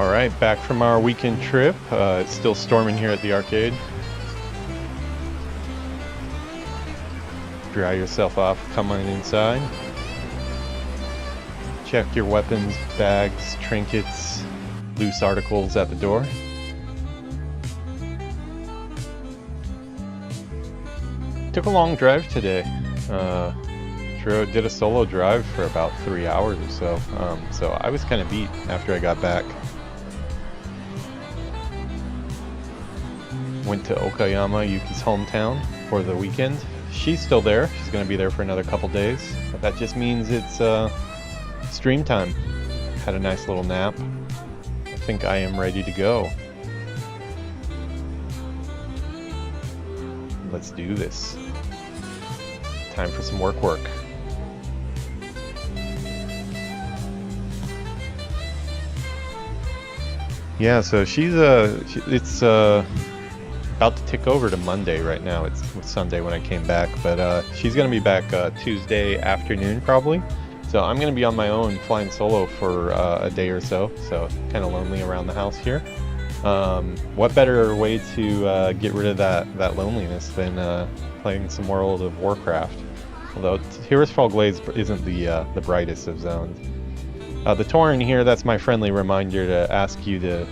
Alright, back from our weekend trip. It's still storming here at the arcade. Dry yourself off, come on inside. Check your weapons, bags, trinkets, loose articles at the door. Took a long drive today. Did a solo drive for about 3 hours or so. So I was kind of beat after I got back. Went to Okayama, Yuki's hometown, for the weekend. She's still there. She's going to be there for another couple days. But that just means it's stream time. Had a nice little nap. I think I am ready to go. Let's do this. Time for some work. Yeah, so it's about to tick over to Monday right now. It's Sunday when I came back, but she's gonna be back Tuesday afternoon probably. So I'm gonna be on my own flying solo for a day or so. So kind of lonely around the house here. What better way to get rid of that loneliness than playing some World of Warcraft? Although Heroes Fall Glades isn't the brightest of zones. The Tauren here, that's my friendly reminder to ask you to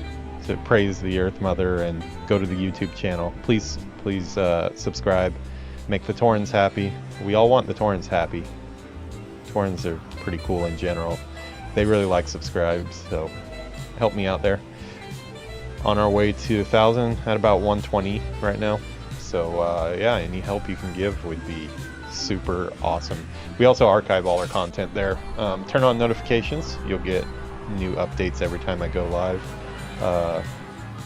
praise the Earth Mother and go to the YouTube channel. Please subscribe. Make the Taurens happy. We all want the Taurens happy. Taurens are pretty cool in general. They really like subscribes, so help me out there. On our way to 1,000 at about 120 right now. So yeah, any help you can give would be super awesome. We also archive all our content there. Turn on notifications. You'll get new updates every time I go live.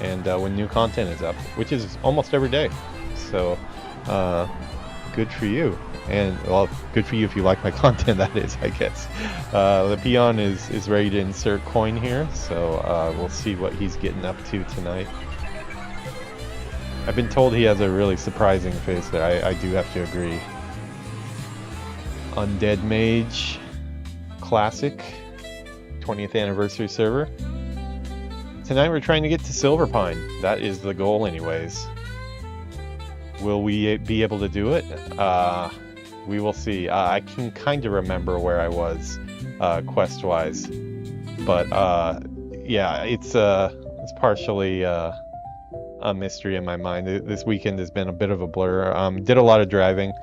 And when new content is up, which is almost every day. So good for you. And well, good for you if you like my content, that is, I guess. The peon is ready to insert coin here, so we'll see what he's getting up to tonight. I've been told he has a really surprising face there. I do have to agree. Undead Mage Classic 20th anniversary server. Tonight we're trying to get to Silverpine. That is the goal anyways. Will we be able to do it? We will see. I can kind of remember where I was quest-wise. But yeah, it's partially a mystery in my mind. This weekend has been a bit of a blur. Did a lot of driving.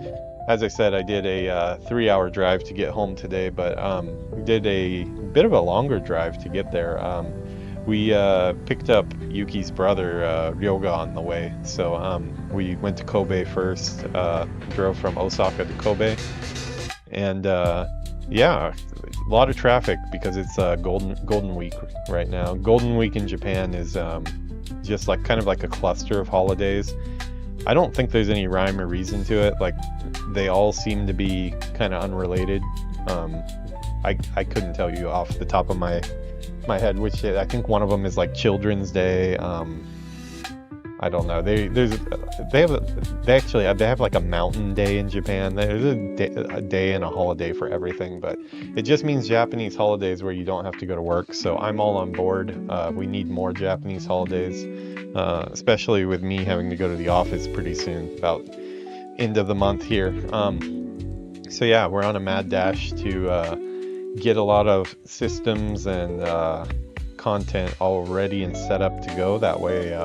As I said, I did a 3-hour drive to get home today, but did a bit of a longer drive to get there. We picked up Yuki's brother, Ryoga, on the way. So we went to Kobe first, drove from Osaka to Kobe. And yeah, a lot of traffic because it's Golden Week right now. Golden Week in Japan is just like kind of like a cluster of holidays. I don't think there's any rhyme or reason to it. Like, they all seem to be kind of unrelated. I couldn't tell you off the top of my head which day. I think one of them is like Children's Day. I don't know. They have like a mountain day in Japan. There's a day and a holiday for everything, but it just means Japanese holidays where you don't have to go to work. So I'm all on board. We need more Japanese holidays, especially with me having to go to the office pretty soon, about end of the month here. So yeah, we're on a mad dash to get a lot of systems and content all ready and set up to go. That way,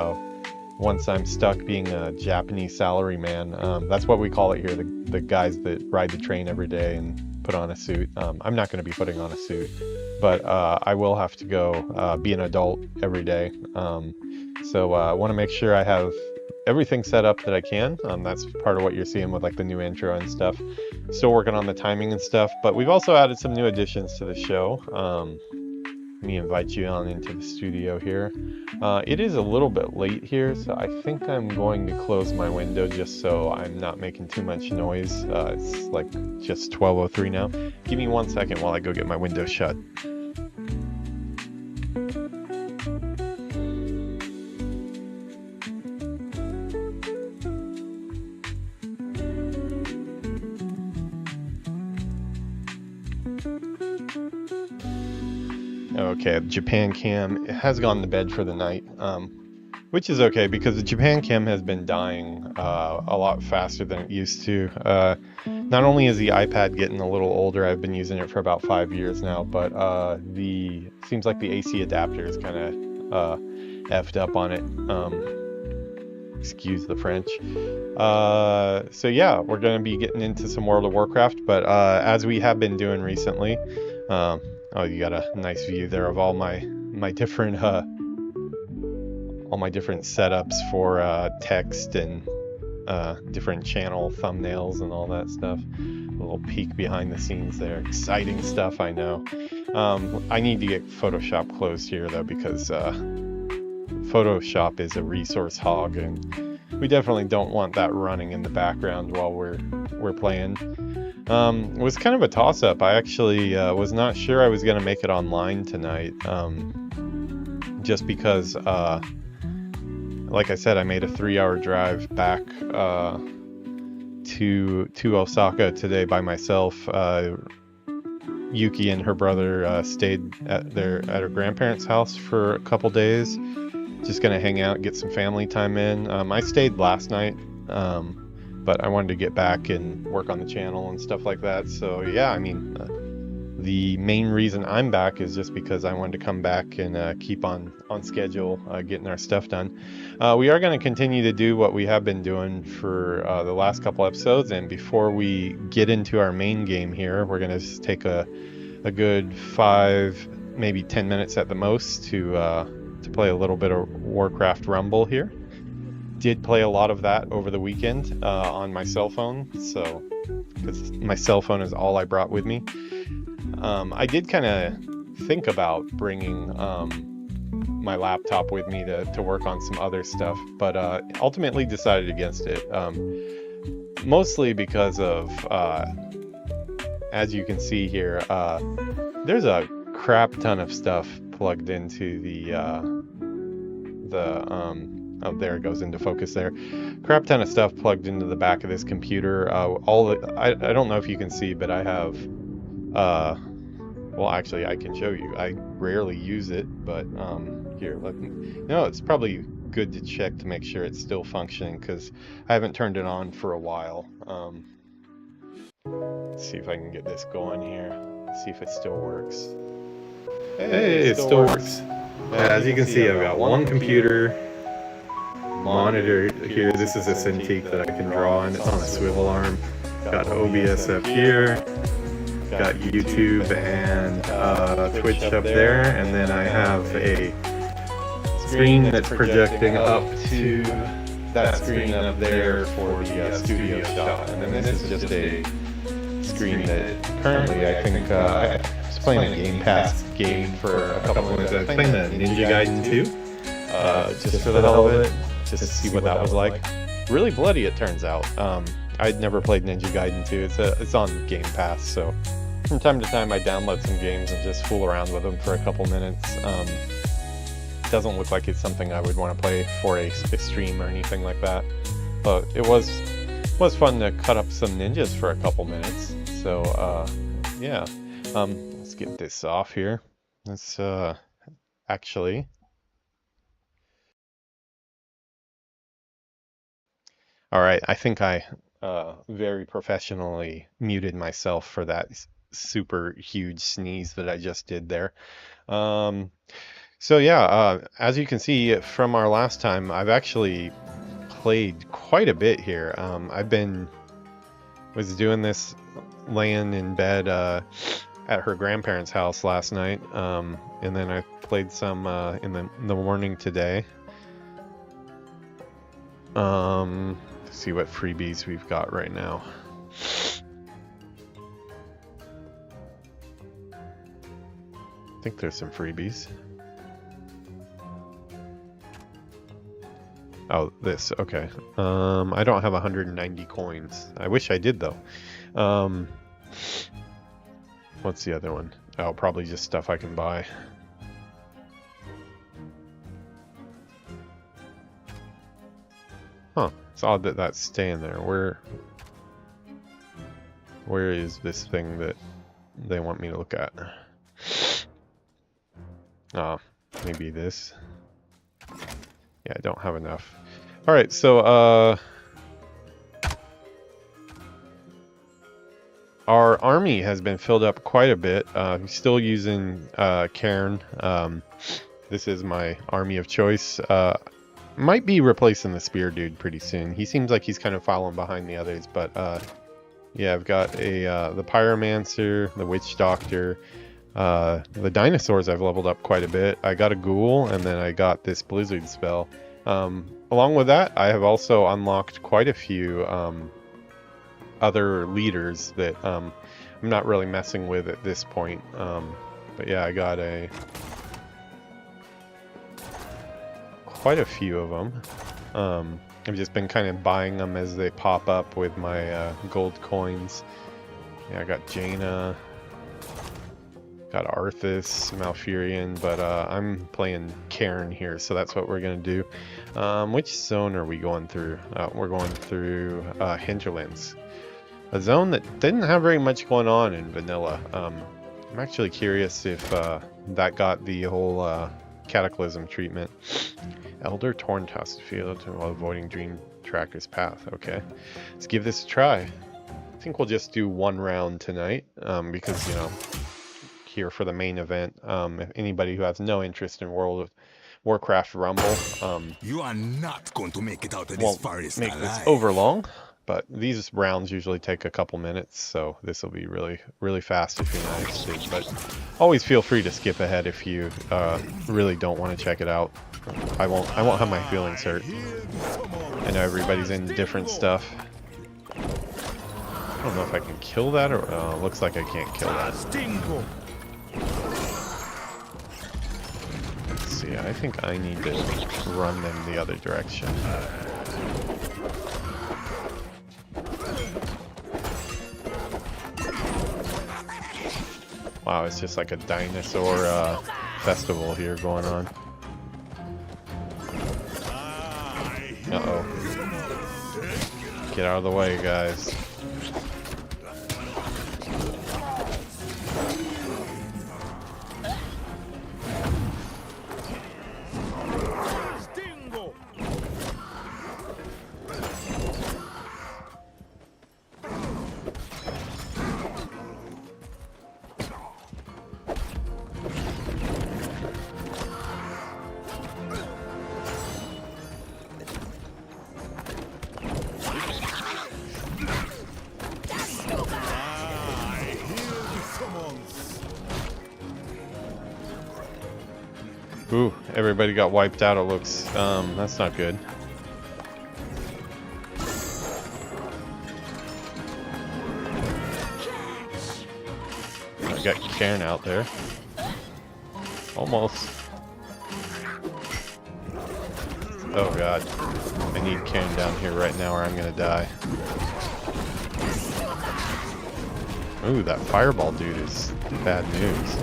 once I'm stuck being a Japanese salaryman, that's what we call it here, the guys that ride the train every day and put on a suit. I'm not going to be putting on a suit, but I will have to go be an adult every day. So I want to make sure I have everything set up that I can. That's part of what you're seeing with like the new intro and stuff. Still working on the timing and stuff, but we've also added some new additions to the show. Let me invite you on into the studio here. It is a little bit late here, so I think I'm going to close my window just so I'm not making too much noise. It's like just 12:03 now. Give me 1 second while I go get my window shut. Okay, Japan Cam has gone to bed for the night, which is okay because the Japan Cam has been dying a lot faster than it used to. Not only is the iPad getting a little older, I've been using it for about 5 years now, but seems like the AC adapter is kind of effed up on it. Excuse the French. So yeah, we're going to be getting into some World of Warcraft, but as we have been doing recently, oh, you got a nice view there of all my different setups for text and different channel thumbnails and all that stuff. A little peek behind the scenes there. Exciting stuff, I know. I need to get Photoshop closed here though, because Photoshop is a resource hog, and we definitely don't want that running in the background while we're playing. It was kind of a toss-up. I actually was not sure I was going to make it online tonight, just because, like I said, I made a 3-hour drive back to Osaka today by myself. Yuki and her brother stayed at her grandparents' house for a couple days. Just gonna hang out, get some family time in. I stayed last night, but I wanted to get back and work on the channel and stuff like that. So yeah, I mean, the main reason I'm back is just because I wanted to come back and keep on schedule, getting our stuff done. We are going to continue to do what we have been doing for the last couple episodes, and before we get into our main game here, we're going to just take a good 5, maybe 10 minutes at the most to play a little bit of Warcraft Rumble here. Did play a lot of that over the weekend on my cell phone, so because my cell phone is all I brought with me. I did kind of think about bringing my laptop with me to work on some other stuff, but ultimately decided against it. Mostly because of, as you can see here, there's a crap ton of stuff plugged into oh, there it goes into focus there. Crap ton of stuff plugged into the back of this computer. I don't know if you can see, but I have, well, actually, I can show you. I rarely use it, but here, it's probably good to check to make sure it's still functioning, because I haven't turned it on for a while. Let's see if I can get this going here. See if it still works. Hey, it still works. As you can see, I've got one computer, monitor here. This is a Cintiq that I can draw on. It's on a swivel arm. Got OBS up here. Got YouTube and Twitch up there, and then I have a screen that's projecting up to that screen up there for the studio shot. And then this is just a screen that currently I think I was playing a Game Pass game for a couple of minutes. I was playing the Ninja Gaiden 2, just for the hell of it, just to see what that was like. Really bloody, it turns out. I'd never played Ninja Gaiden 2. It's on Game Pass, so from time to time I download some games and just fool around with them for a couple minutes. Doesn't look like it's something I would want to play for a stream or anything like that, but it was fun to cut up some ninjas for a couple minutes. So yeah, let's get this off here. Let's actually. All right, I think I very professionally muted myself for that super huge sneeze that I just did there. So yeah, as you can see from our last time, I've actually played quite a bit here. Was doing this laying in bed at her grandparents' house last night, and then I played some in the morning today. Let's see what freebies we've got right now. I think there's some freebies. Oh, this, okay. I don't have 190 coins. I wish I did though. What's the other one? Oh, probably just stuff I can buy. Huh, it's odd that that's staying there. Where is this thing that they want me to look at? Maybe this. Yeah, I don't have enough. Alright, so, our army has been filled up quite a bit. I'm still using, Cairn. This is my army of choice. Might be replacing the spear dude pretty soon. He seems like he's kind of following behind the others, but, yeah, I've got the Pyromancer, the Witch Doctor, the dinosaurs I've leveled up quite a bit. I got a ghoul, and then I got this blizzard spell. Along with that, I have also unlocked quite a few other leaders that I'm not really messing with at this point. But yeah, I got quite a few of them. I've just been kind of buying them as they pop up with my gold coins. Yeah, I got Jaina. Got Arthas, Malfurion, but I'm playing Cairn here, so that's what we're going to do. Which zone are we going through? We're going through Hinterlands. A zone that didn't have very much going on in vanilla. I'm actually curious if that got the whole Cataclysm treatment. Elder Torntusk field while avoiding Dream Tracker's path. Okay, let's give this a try. I think we'll just do one round tonight because, you know, here for the main event. If anybody who has no interest in World of Warcraft Rumble, you are not going to make it out of this forest make alive. this over long, but these rounds usually take a couple minutes, so this will be really fast if you're not interested. But always feel free to skip ahead if you really don't want to check it out. I won't have my feelings hurt. I know everybody's into different stuff. I don't know if I can kill that, or looks like I can't kill that. Let's see, I think I need to run them the other direction. Wow, it's just like a dinosaur festival here going on. Uh-oh. Get out of the way, guys. Ooh, everybody got wiped out, it looks. That's not good. I got Cairn out there. Almost. Oh god. I need Cairn down here right now or I'm gonna die. Ooh, that fireball dude is bad news.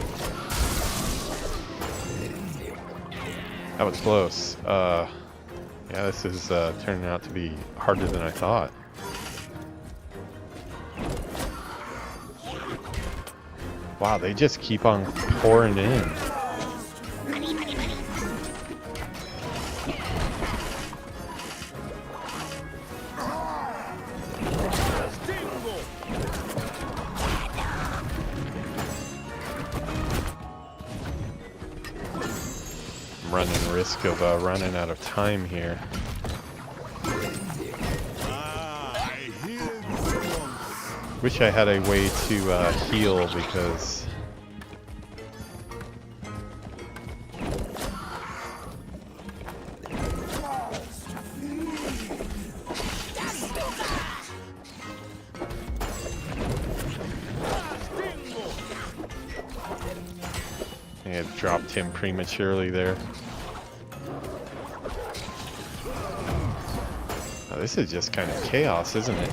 That was close. Yeah, this is turning out to be harder than I thought. Wow, they just keep on pouring in. Running risk of running out of time here. Wish I had a way to heal because I had dropped him prematurely there. Oh, this is just kind of chaos, isn't it?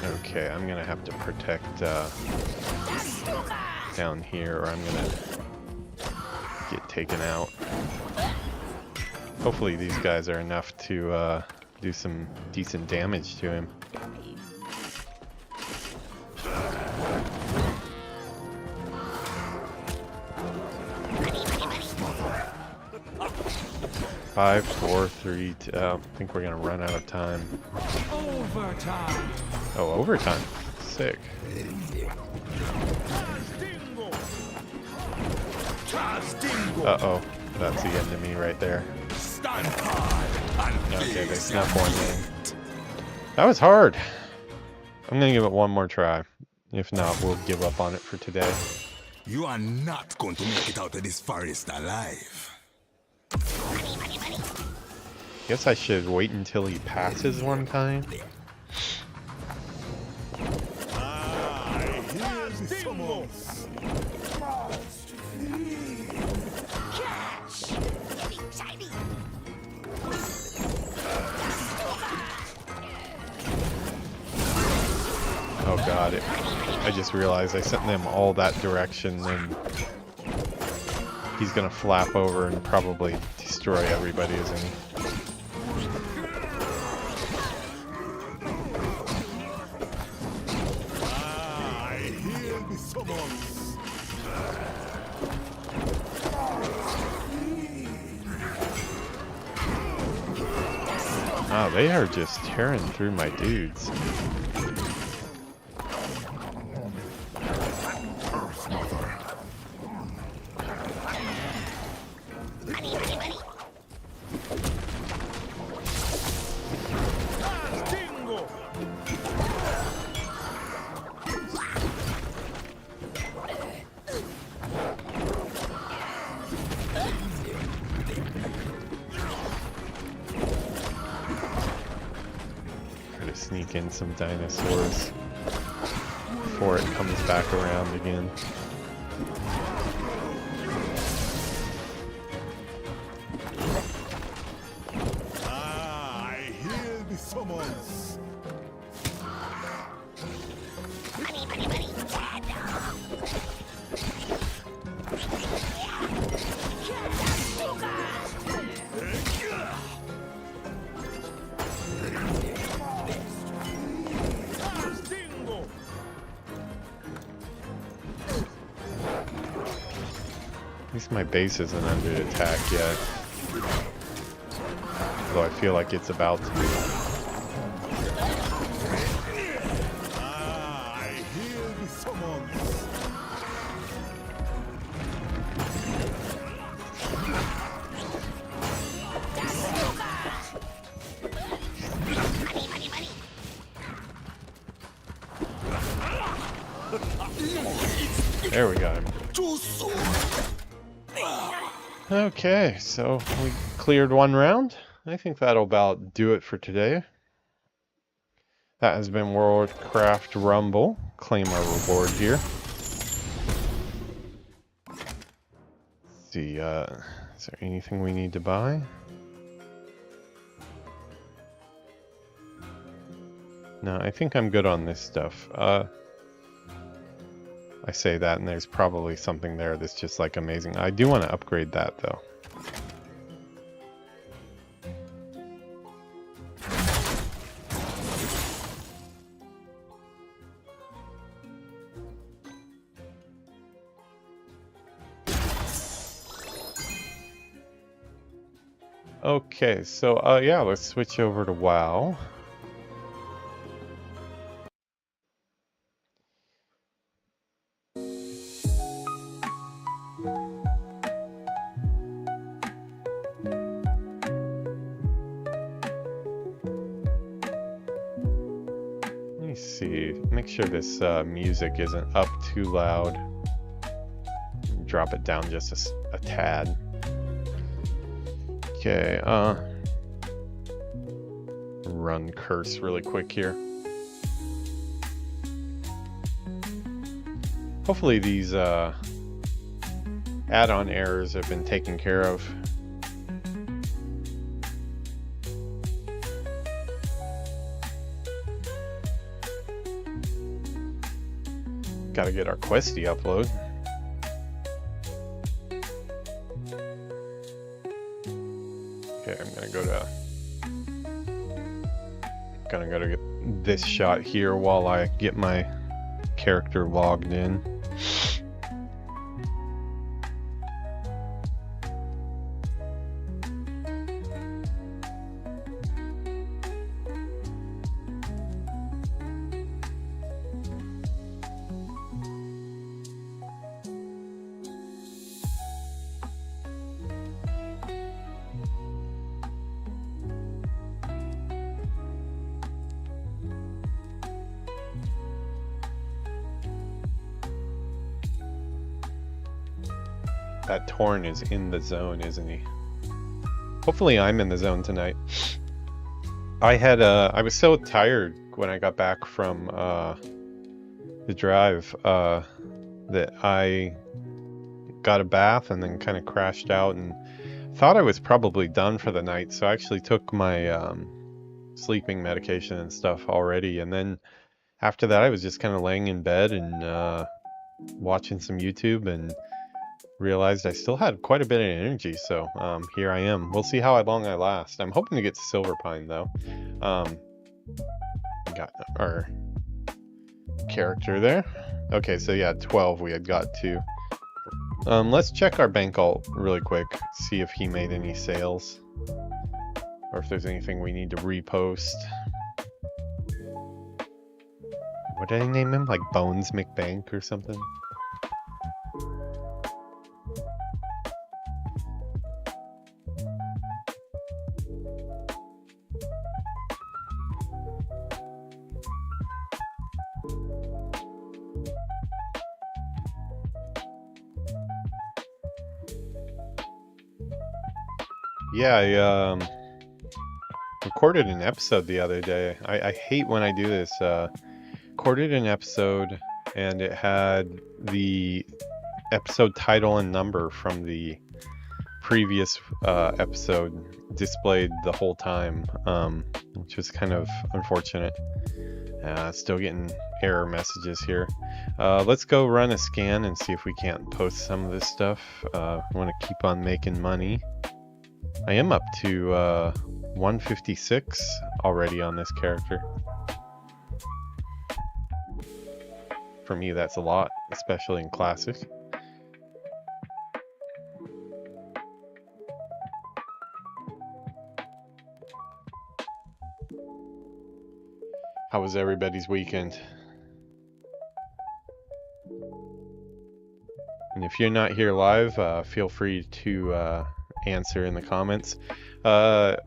Okay, I'm gonna have to protect down here or I'm gonna get taken out. Hopefully these guys are enough to do some decent damage to him. 5, 4, 3, 2. I think we're gonna run out of time. Overtime. Oh, overtime. Sick. Uh-oh. That's the enemy right there. Stand hard and Okay, they face snuck your one in. fate. That was hard. I'm gonna give it one more try. If not, we'll give up on it for today. You are not going to make it out of this forest alive. Guess I should wait until he passes one time. I hear the summons. Oh god, I just realized I sent them all that direction, and he's gonna flap over and probably destroy everybody, isn't he? I hear the summons. Oh, they are just tearing through my dudes. Sneak in some dinosaurs before it comes back around again. I hear the summons. At least my base isn't under attack yet. Although I feel like it's about to be. I hear the summons. There we got him. Too soon. Okay, so we cleared one round. I think that'll about do it for today. That has been Warcraft Rumble. Claim our reward here. Let's see, is there anything we need to buy? No, I think I'm good on this stuff. I say that and there's probably something there that's just like amazing. I do want to upgrade that though. Okay, so yeah, let's switch over to WoW. See, make sure this music isn't up too loud. Drop it down just a tad. Okay, run curse really quick here. Hopefully these add-on errors have been taken care of. Gotta get our questy upload. Okay, I'm gonna go to get this shot here while I get my character logged in. That Torn is in the zone, isn't he? Hopefully I'm in the zone tonight. I was so tired when I got back from the drive that I got a bath and then kind of crashed out and thought I was probably done for the night. So I actually took my sleeping medication and stuff already. And then after that, I was just kind of laying in bed and watching some YouTube and realized I still had quite a bit of energy. So here I am. We'll see how long I last. I'm hoping to get to Silver Pine though. Got our character there. Okay, so yeah, 12 we had got to. Let's check our bank alt really quick, see if he made any sales or if there's anything we need to repost. What did I name him? Like Bones McBank or something? Yeah, I recorded an episode the other day. I hate when I do this. Recorded an episode and it had the episode title and number from the previous episode displayed the whole time, which was kind of unfortunate. Still getting error messages here. Let's go run a scan and see if we can't post some of this stuff. I want to keep on making money. I am up to 156 already on this character. For me, that's a lot, especially in Classic. How was everybody's weekend? And if you're not here live, feel free to answer in the comments. I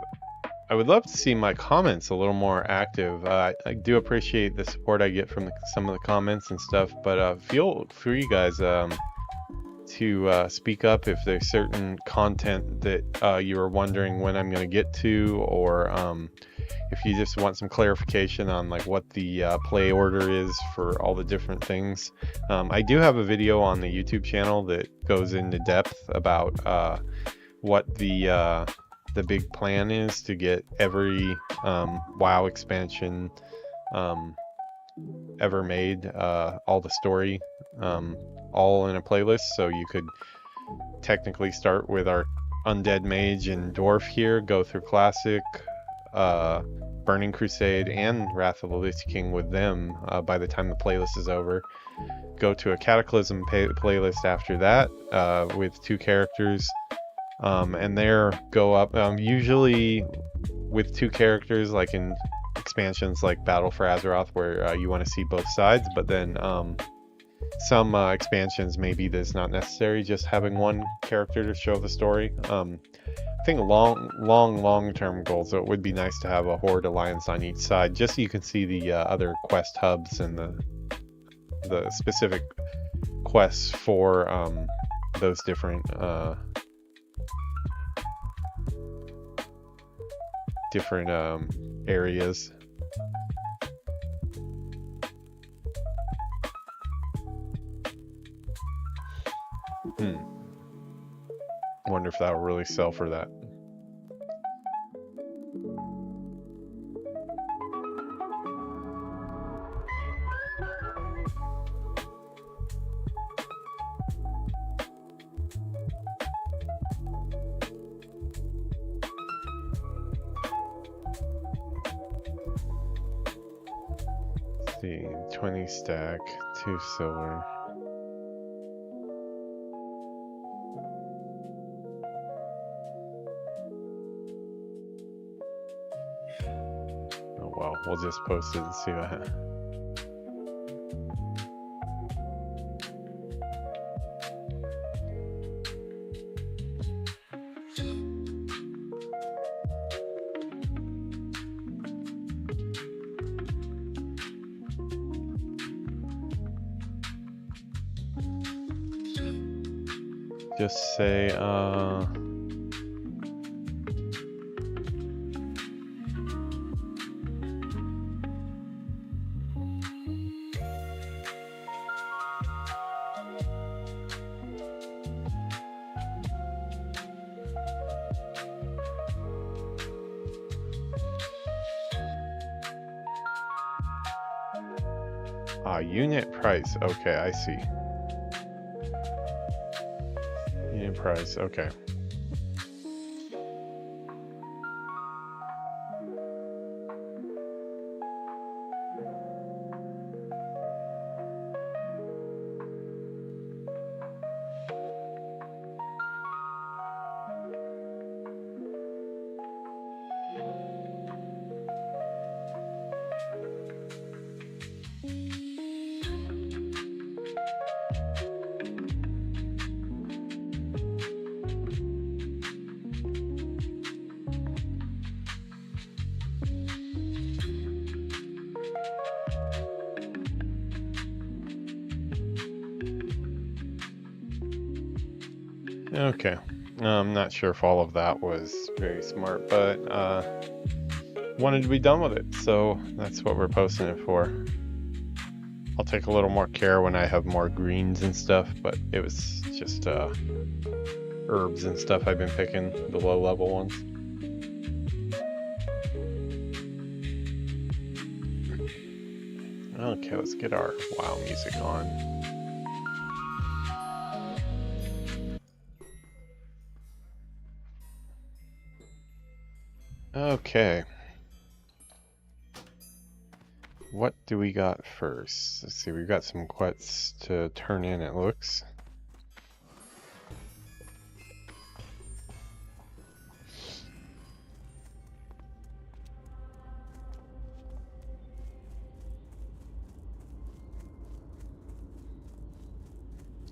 would love to see my comments a little more active. I do appreciate the support I get from some of the comments and stuff, but feel free, guys, to speak up if there's certain content that you are wondering when I'm going to get to, or if you just want some clarification on like what the play order is for all the different things. I do have a video on the YouTube channel that goes into depth about what the big plan is to get every WoW expansion ever made, all the story, all in a playlist. So you could technically start with our Undead Mage and Dwarf here, go through Classic, Burning Crusade, and Wrath of the Lich King with them by the time the playlist is over. Go to a Cataclysm playlist after that with 2 characters. And there go up, usually with 2 characters, like in expansions like Battle for Azeroth, where you want to see both sides, but then some expansions maybe that's not necessary, just having 1 character to show the story. I think long-term goals, so it would be nice to have a Horde alliance on each side, just so you can see the other quest hubs and the specific quests for those different areas. Wonder if that'll really sell for that. Let's see, 20 stack, 2 silver. Oh well, we'll just post it and see what happens. just say, unit price. Okay, I see. Unit price, okay. Okay. I'm not sure if all of that was very smart, but wanted to be done with it, so that's what we're posting it for. I'll take a little more care when I have more greens and stuff, but it was just herbs and stuff I've been picking, the low level ones. Okay, let's get our WoW music on. Okay. What do we got first? Let's see, we've got some quests to turn in, it looks.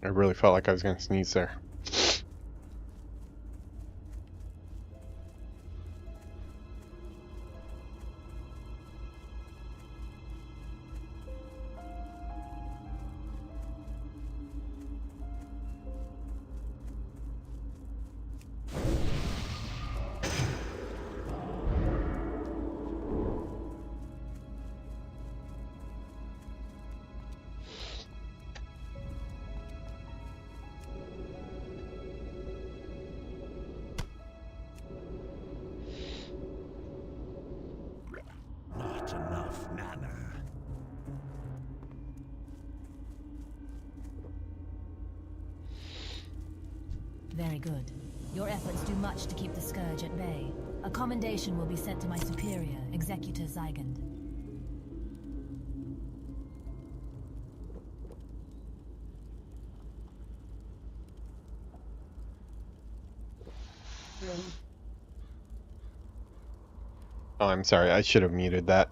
I really felt like I was going to sneeze there. Not enough, Nana. Very good. Your efforts do much to keep the Scourge at bay. A commendation will be sent to my superior, Executor Zygand. Oh, I'm sorry, I should have muted that.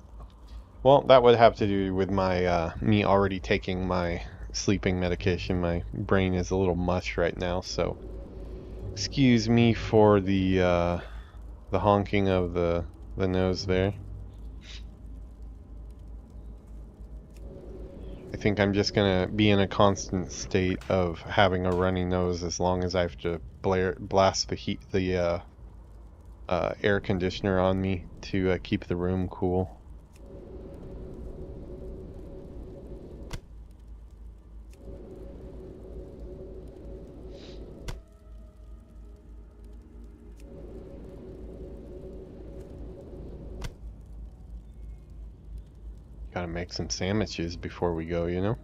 Well, that would have to do with my me already taking my sleeping medication. My brain is a little mush right now, so excuse me for the honking of the nose there. I think I'm just gonna be in a constant state of having a runny nose as long as I have to blast the air conditioner on me to keep the room cool. Gotta make some sandwiches before we go, you know?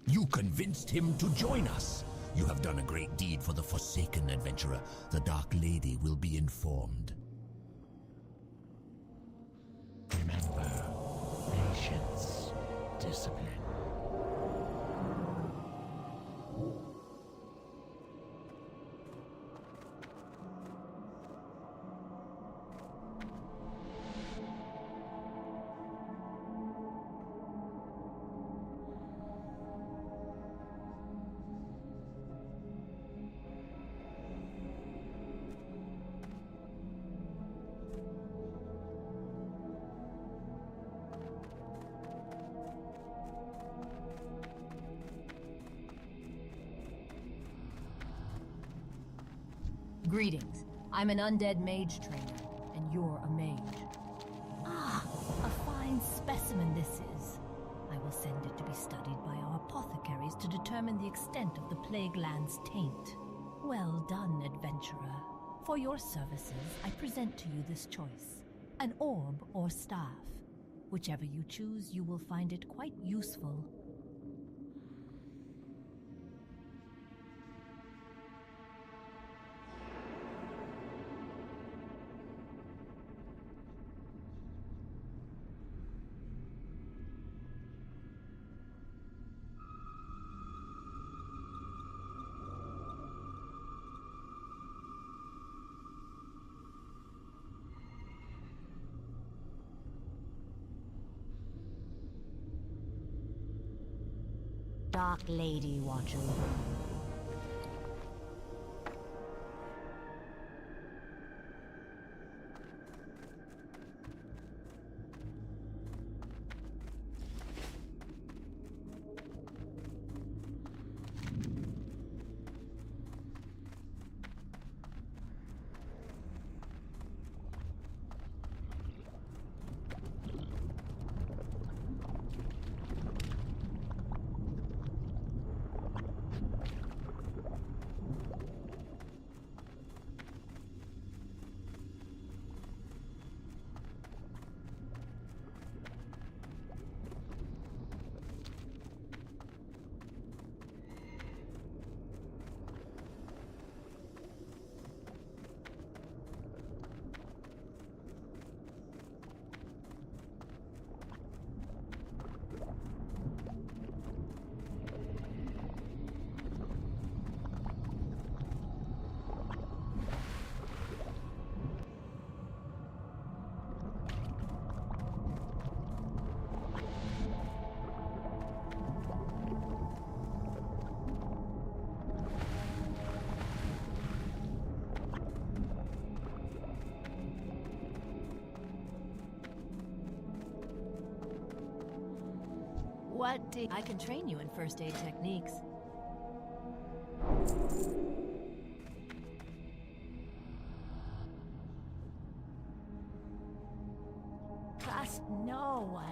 You convinced him to join us. You have done a great deed for the Forsaken adventurer. The Dark Lady will be informed. Remember, patience, discipline. Greetings. I'm an undead mage trainer, and you're a mage. Ah, a fine specimen this is. I will send it to be studied by our apothecaries to determine the extent of the Plague Land's taint. Well done, adventurer. For your services, I present to you this choice. An orb or staff. Whichever you choose, you will find it quite useful. Dark Lady watch over you. I can train you in first aid techniques. Trust no one.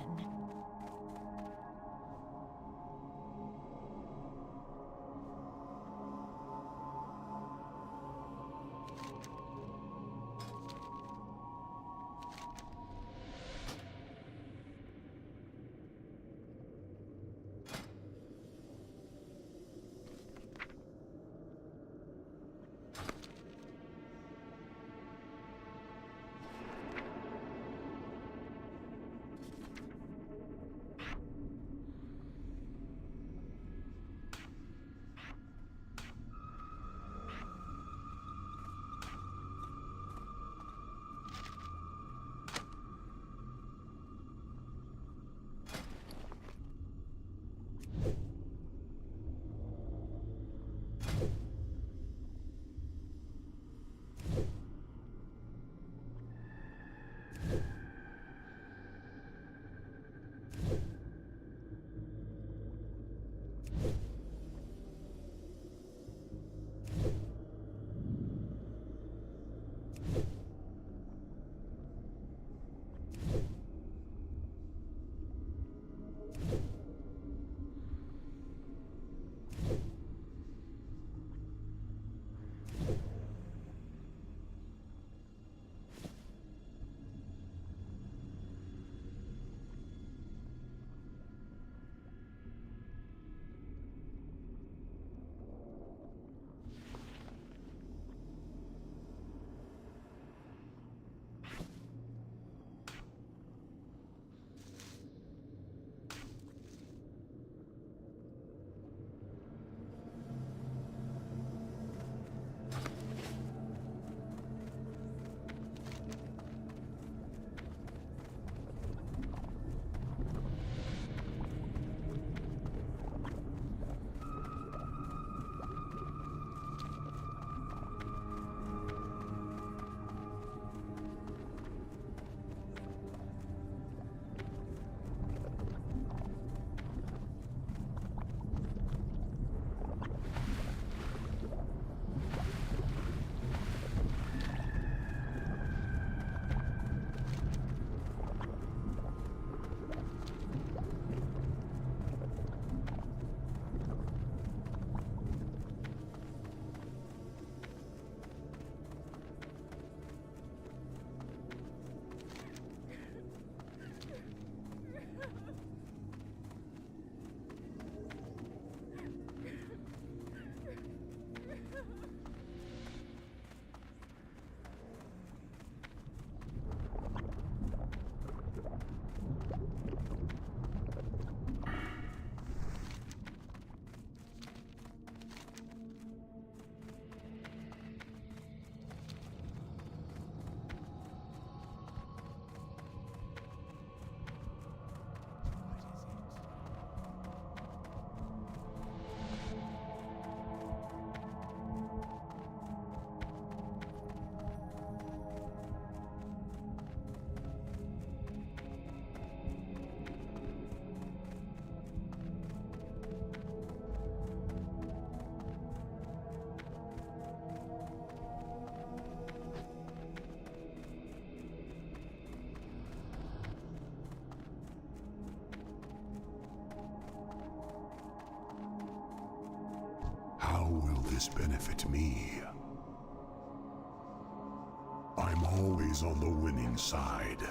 will this benefit me? I'm always on the winning side.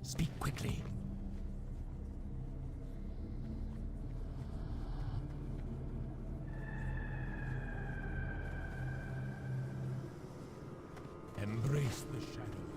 Speak quickly. Embrace the shadow.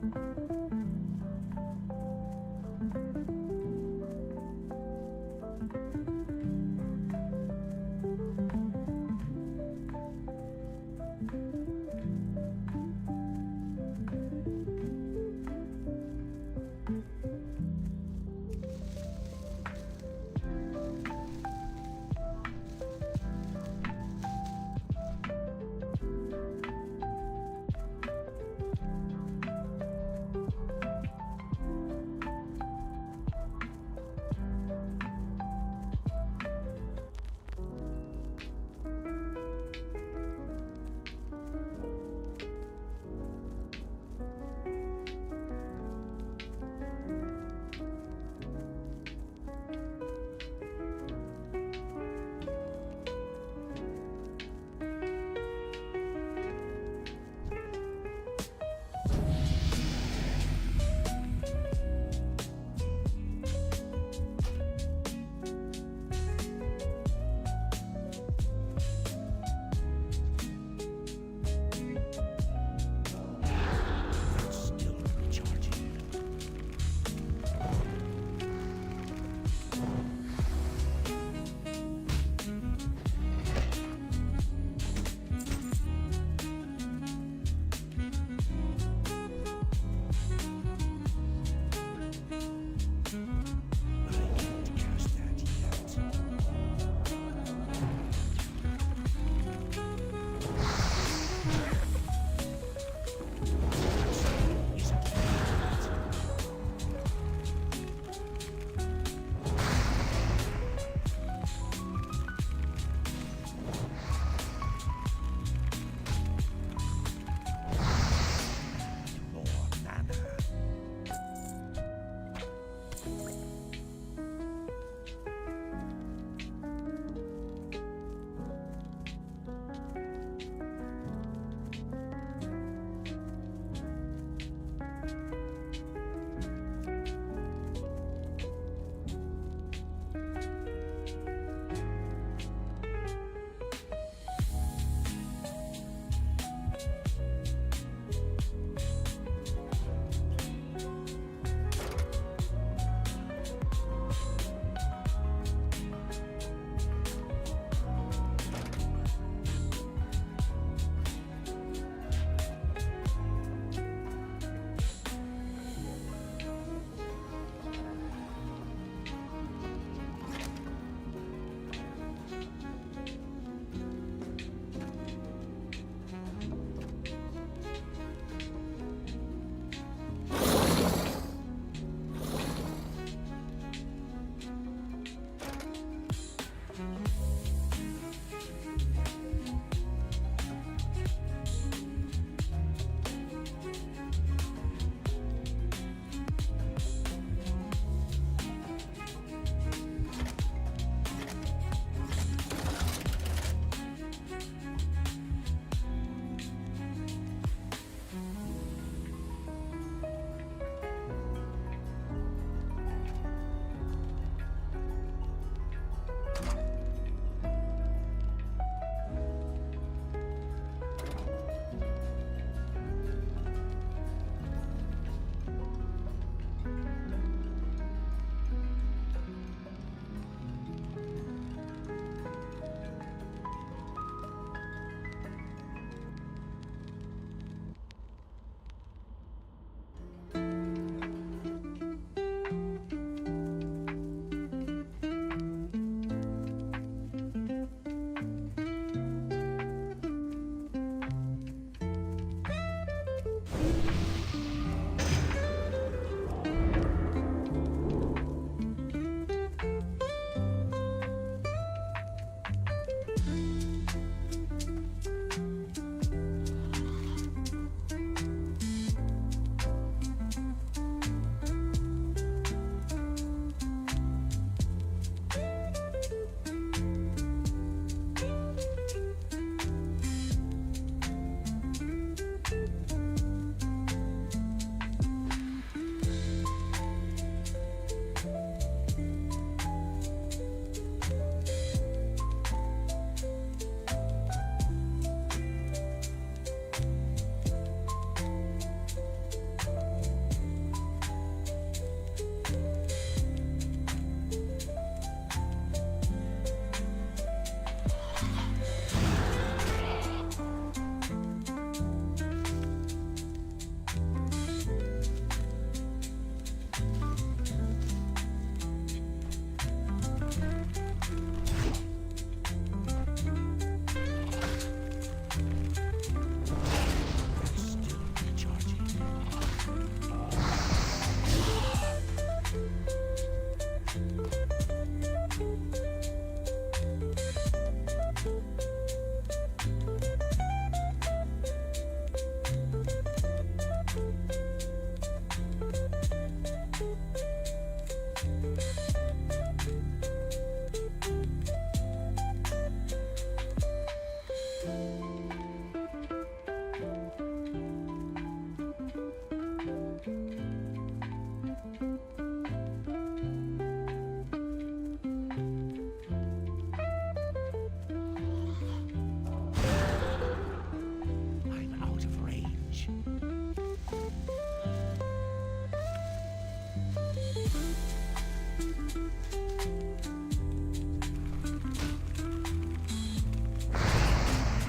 All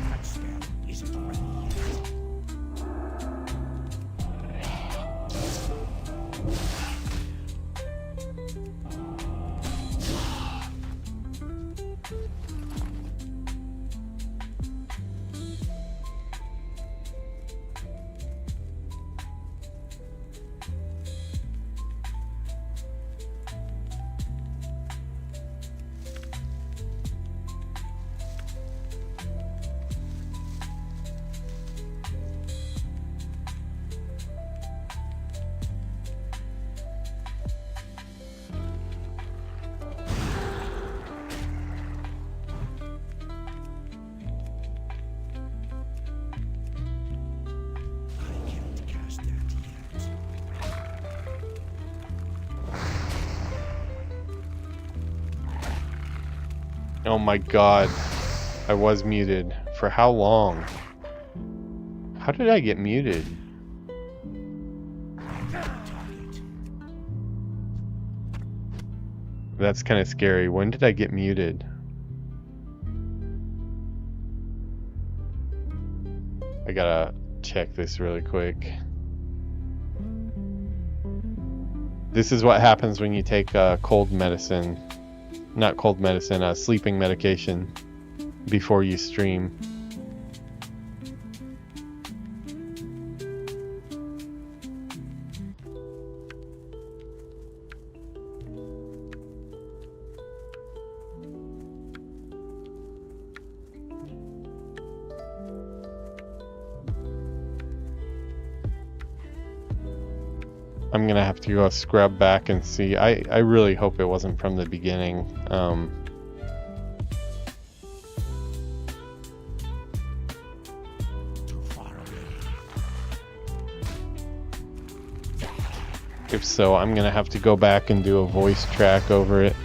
That spell isn't ready yet. I can't cast that yet. Oh my god. I was muted. For how long? How did I get muted? Target. That's kind of scary. When did I get muted? I gotta check this really quick. This is what happens when you take cold medicine. Not cold medicine, sleeping medication before you stream. I'm gonna have to go scrub back and see. I really hope it wasn't from the beginning. Too far away. If so, I'm gonna have to go back and do a voice track over it.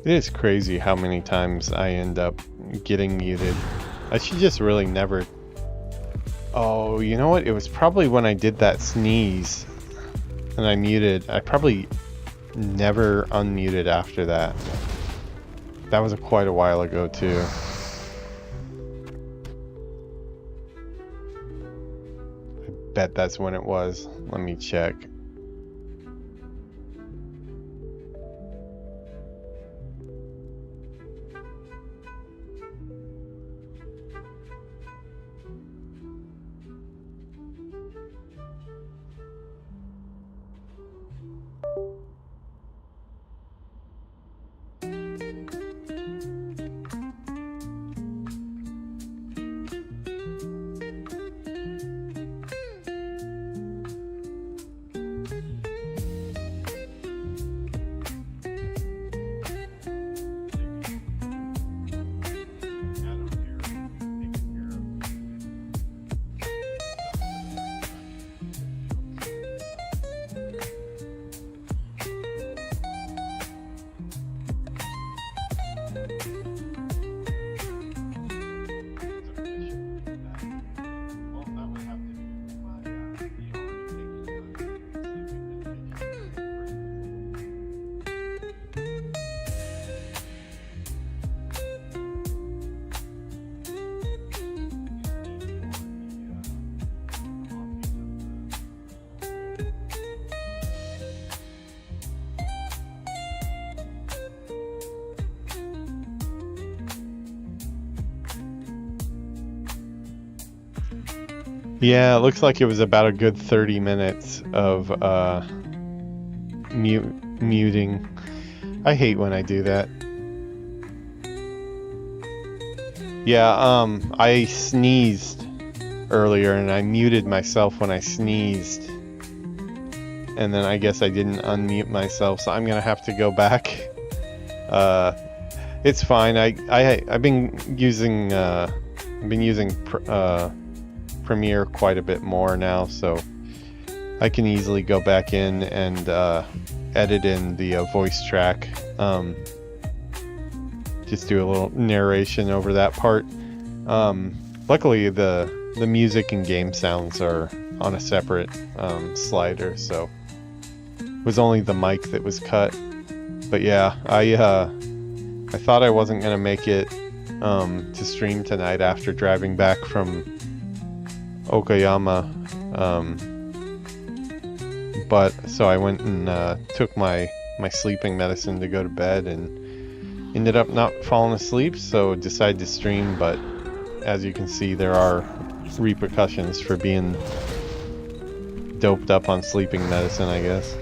It is crazy how many times I end up getting muted. I should just really never... Oh, you know what? It was probably when I did that sneeze and I muted. I probably never unmuted after that. That was quite a while ago too. I bet that's when it was. Let me check. Yeah, it looks like it was about a good 30 minutes of muting. I hate when I do that. Yeah, I sneezed earlier, and I muted myself when I sneezed. And then I guess I didn't unmute myself, so I'm gonna have to go back. It's fine. I've been using Premiere quite a bit more now, so I can easily go back in and edit in the voice track. Just do a little narration over that part. Luckily, the music and game sounds are on a separate slider, so it was only the mic that was cut. But yeah, I thought I wasn't gonna make it to stream tonight after driving back from Okayama, but so I went and took my sleeping medicine to go to bed, and ended up not falling asleep, so decided to stream. But as you can see, there are repercussions for being doped up on sleeping medicine, I guess.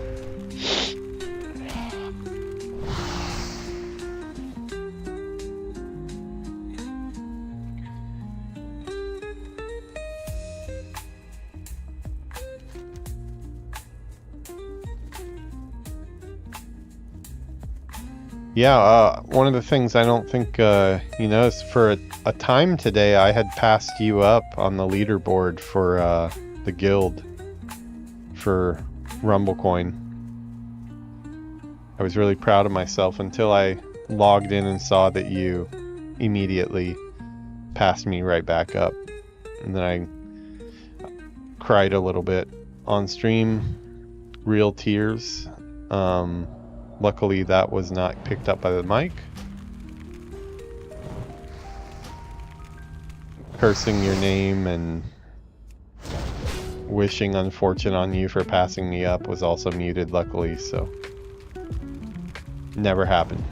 Yeah, one of the things I don't think you noticed, for a time today, I had passed you up on the leaderboard for the guild for Rumblecoin. I was really proud of myself until I logged in and saw that you immediately passed me right back up. And then I cried a little bit on stream, real tears. Luckily that was not picked up by the mic. Cursing your name and wishing unfortune on you for passing me up was also muted, luckily, so never happened.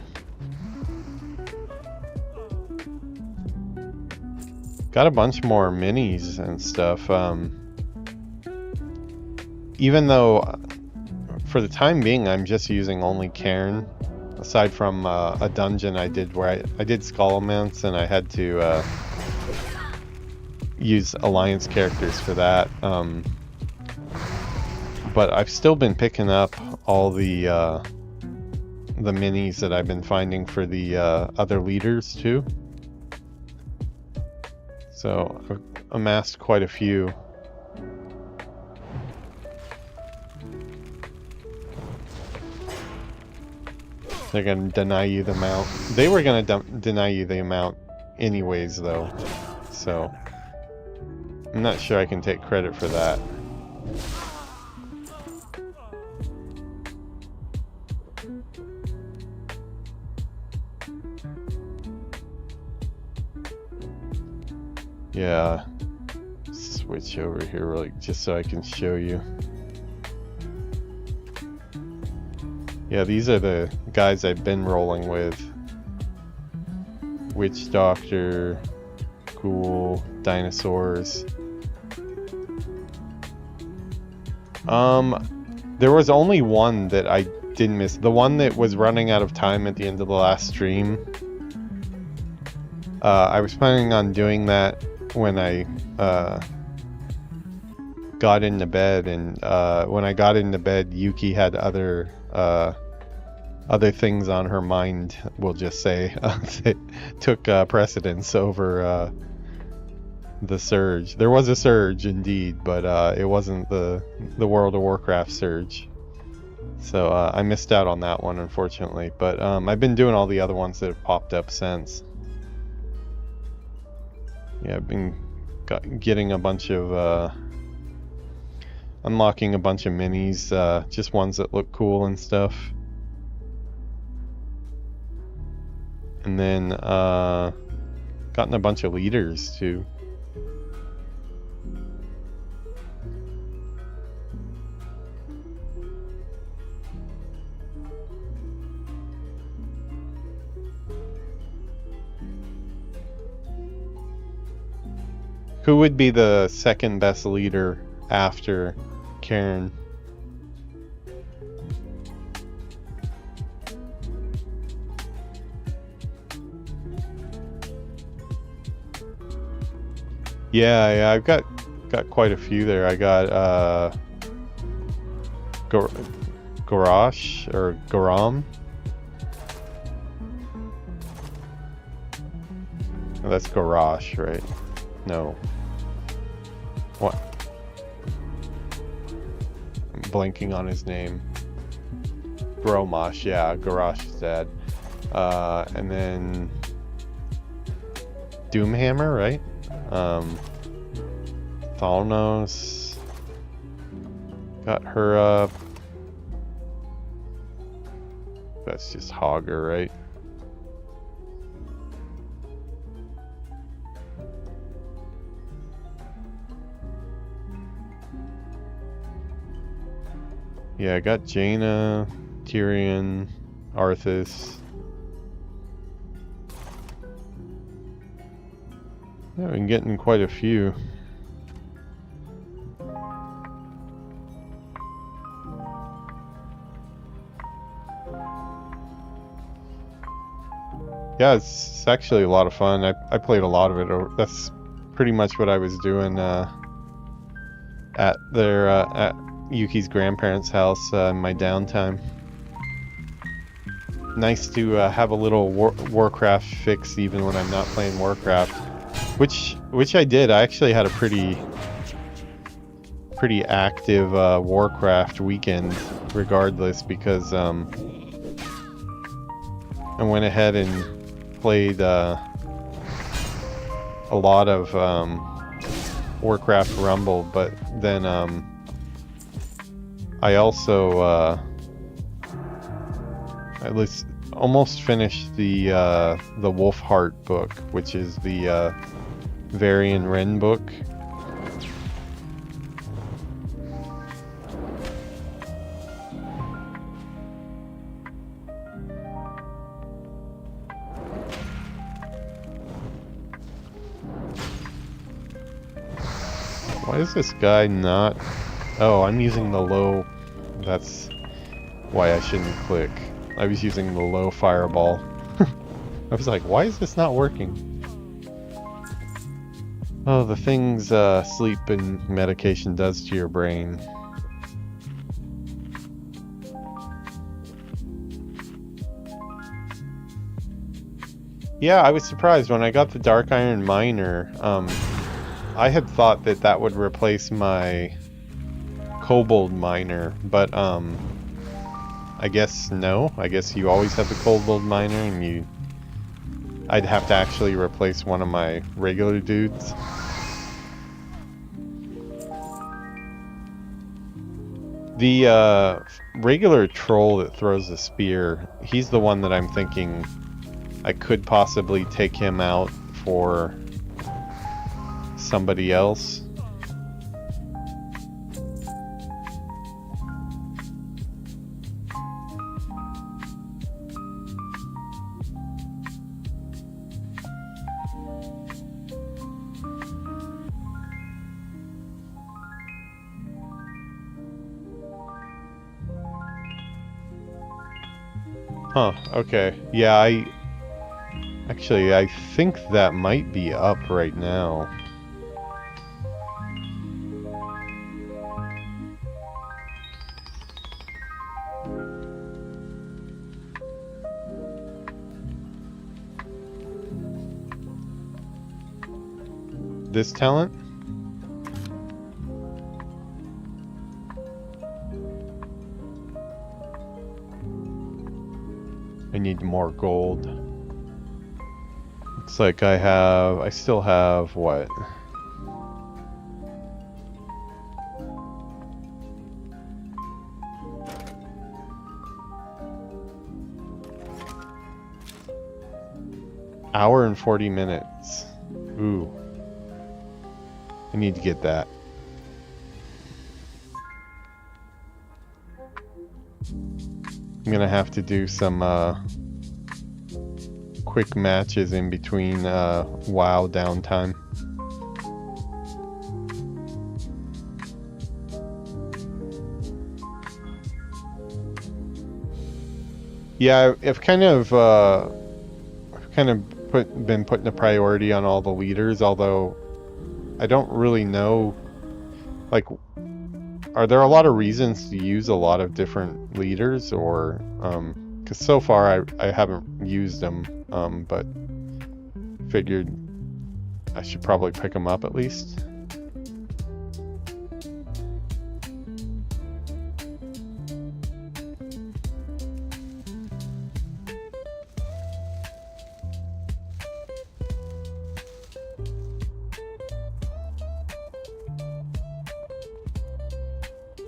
Got a bunch more minis and stuff. Even though for the time being I'm just using only Cairn, aside from a dungeon I did where I did Skullman's and I had to use alliance characters for that. But I've still been picking up all the minis that I've been finding for the other leaders too. So I've amassed quite a few. They're gonna deny you the mount. They were gonna deny you the amount anyways though, so I'm not sure I can take credit for that. Yeah, switch over here really just so I can show you. Yeah, these are the guys I've been rolling with. Witch Doctor, Ghoul, Dinosaurs. There was only one that I didn't miss. The one that was running out of time at the end of the last stream. I was planning on doing that when I got into bed, and when I got into bed, Yuki had other things on her mind, we'll just say, that took precedence over the surge. There was a surge indeed, but it wasn't the World of Warcraft surge. So I missed out on that one, unfortunately. But I've been doing all the other ones that have popped up since. Yeah, I've been getting a bunch of unlocking a bunch of minis, just ones that look cool and stuff. And then gotten a bunch of leaders too. Who would be the second best leader after Karen? Yeah, I've got got quite a few there. I got Garrosh or Garam. Oh, that's Garrosh, right? No. What? I'm blanking on his name. Gromosh, yeah, Garrosh is dead. And then Doomhammer, right? Thalnos. Got her up. That's just Hogger, right? Yeah, I got Jaina, Tyrion, Arthas. Yeah, I've been getting quite a few. Yeah, it's actually a lot of fun. I played a lot of it. That's pretty much what I was doing at Yuki's grandparents' house in my downtime. Nice to have a little Warcraft fix even when I'm not playing Warcraft, which I did. I actually had a pretty active Warcraft weekend, regardless, because I went ahead and played a lot of Warcraft Rumble, but then I also at least almost finished the Wolfheart book, which is the Varian Wren book. Why is this guy not... Oh, I'm using the low... That's why I shouldn't click. I was using the low fireball. I was like, why is this not working? Oh, the things sleep and medication does to your brain. Yeah, I was surprised when I got the Dark Iron Miner. I had thought that would replace my Kobold Miner, but I guess no. I guess you always have the Kobold Miner, and I'd have to actually replace one of my regular dudes. The regular troll that throws the spear, he's the one that I'm thinking I could possibly take him out for somebody else. Huh, okay. Yeah, I think that might be up right now. This talent? I need more gold. Looks like I still have what? Hour and 40 minutes. Ooh. I need to get that. I'm gonna have to do some quick matches in between WoW downtime. Yeah, I've kind of been putting a priority on all the leaders, although I don't really know like, are there a lot of reasons to use a lot of different leaders, or because so far I haven't used them, but figured I should probably pick them up at least.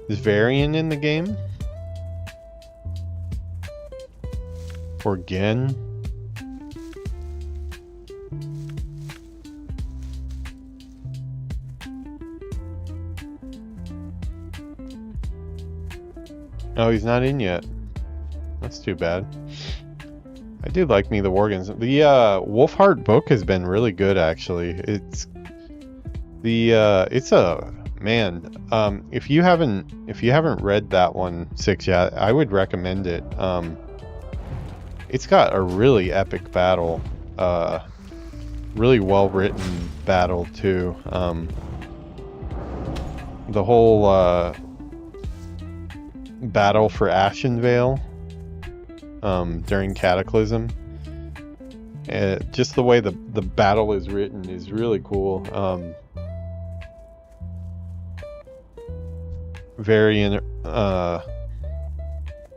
Is Varian in the game? Or Gen? Oh, he's not in yet. That's too bad. I do like me the Worgans. The Wolfheart book has been really good, actually. It's a man. If you haven't read that one, Six yet, I would recommend it. It's got a really epic battle. Really well written battle too. The whole battle for Ashenvale during Cataclysm. Just the way the battle is written is really cool. Varian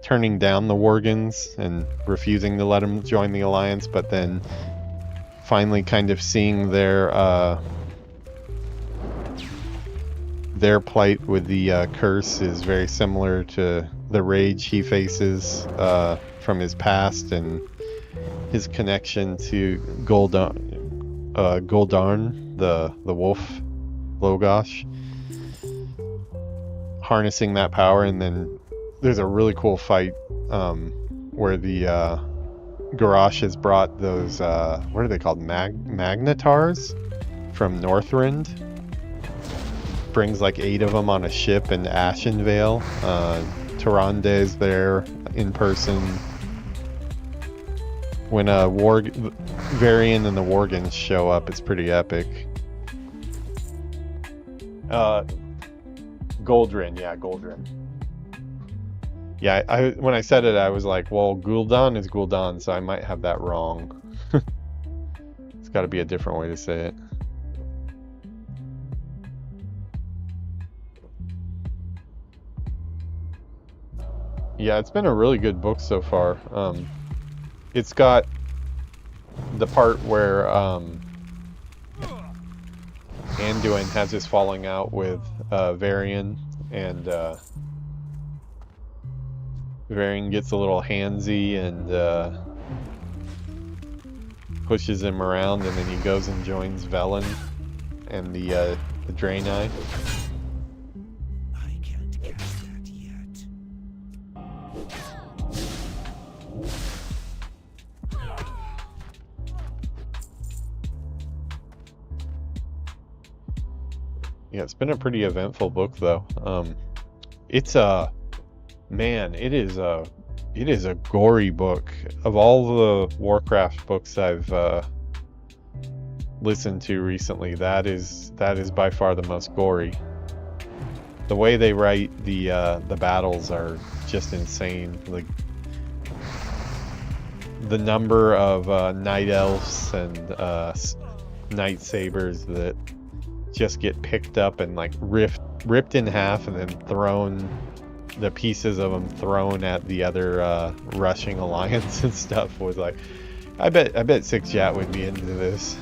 turning down the Worgans and refusing to let them join the Alliance, but then finally kind of seeing their plight with the curse is very similar to the rage he faces from his past and his connection to Gul'dan, the wolf Logosh, harnessing that power. And then there's a really cool fight where the Garrosh has brought those what are they called, Magnetars from Northrend. Brings like 8 of them on a ship in Ashenvale. Tyrande's there in person. When Varian and the Worgans show up, it's pretty epic. Goldrin, yeah, Goldrin. Yeah, when I said it, I was like, well, Gul'dan is Gul'dan, so I might have that wrong. It's got to be a different way to say it. Yeah, it's been a really good book so far. It's got the part where Anduin has his falling out with Varian, and Varian gets a little handsy and pushes him around, and then he goes and joins Velen and the Draenei. I can't cast that yet. Yeah, it's been a pretty eventful book though. It's a man, it is a gory book. Of all the Warcraft books I've listened to recently, that is by far the most gory. The way they write the battles are just insane. Like the number of night elves and night sabers that just get picked up and like ripped in half and then thrown, the pieces of them thrown at the other rushing alliance and stuff. Was like, I bet Six Chat would be into this.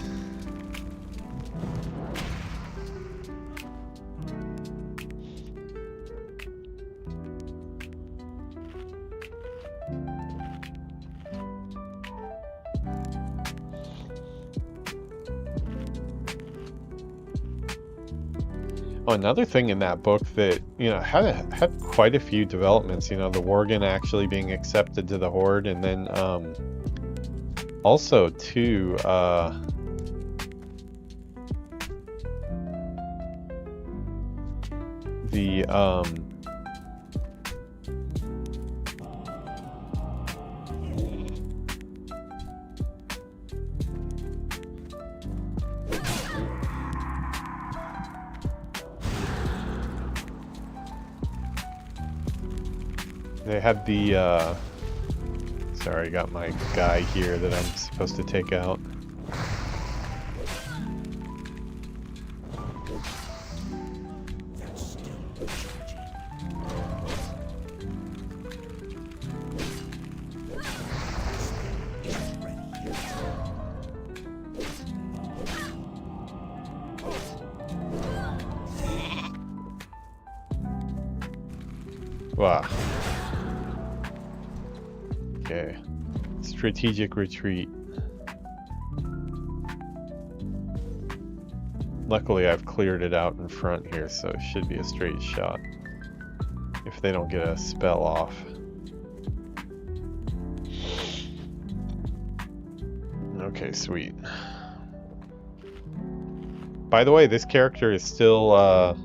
Oh, another thing in that book that, you know, had quite a few developments, you know, the Worgen actually being accepted to the Horde, and then also too the They had the, sorry, I got my guy here that I'm supposed to take out. Wow. Okay. Strategic retreat. Luckily I've cleared it out in front here, so it should be a straight shot. If they don't get a spell off. Okay, sweet. By the way, this character is still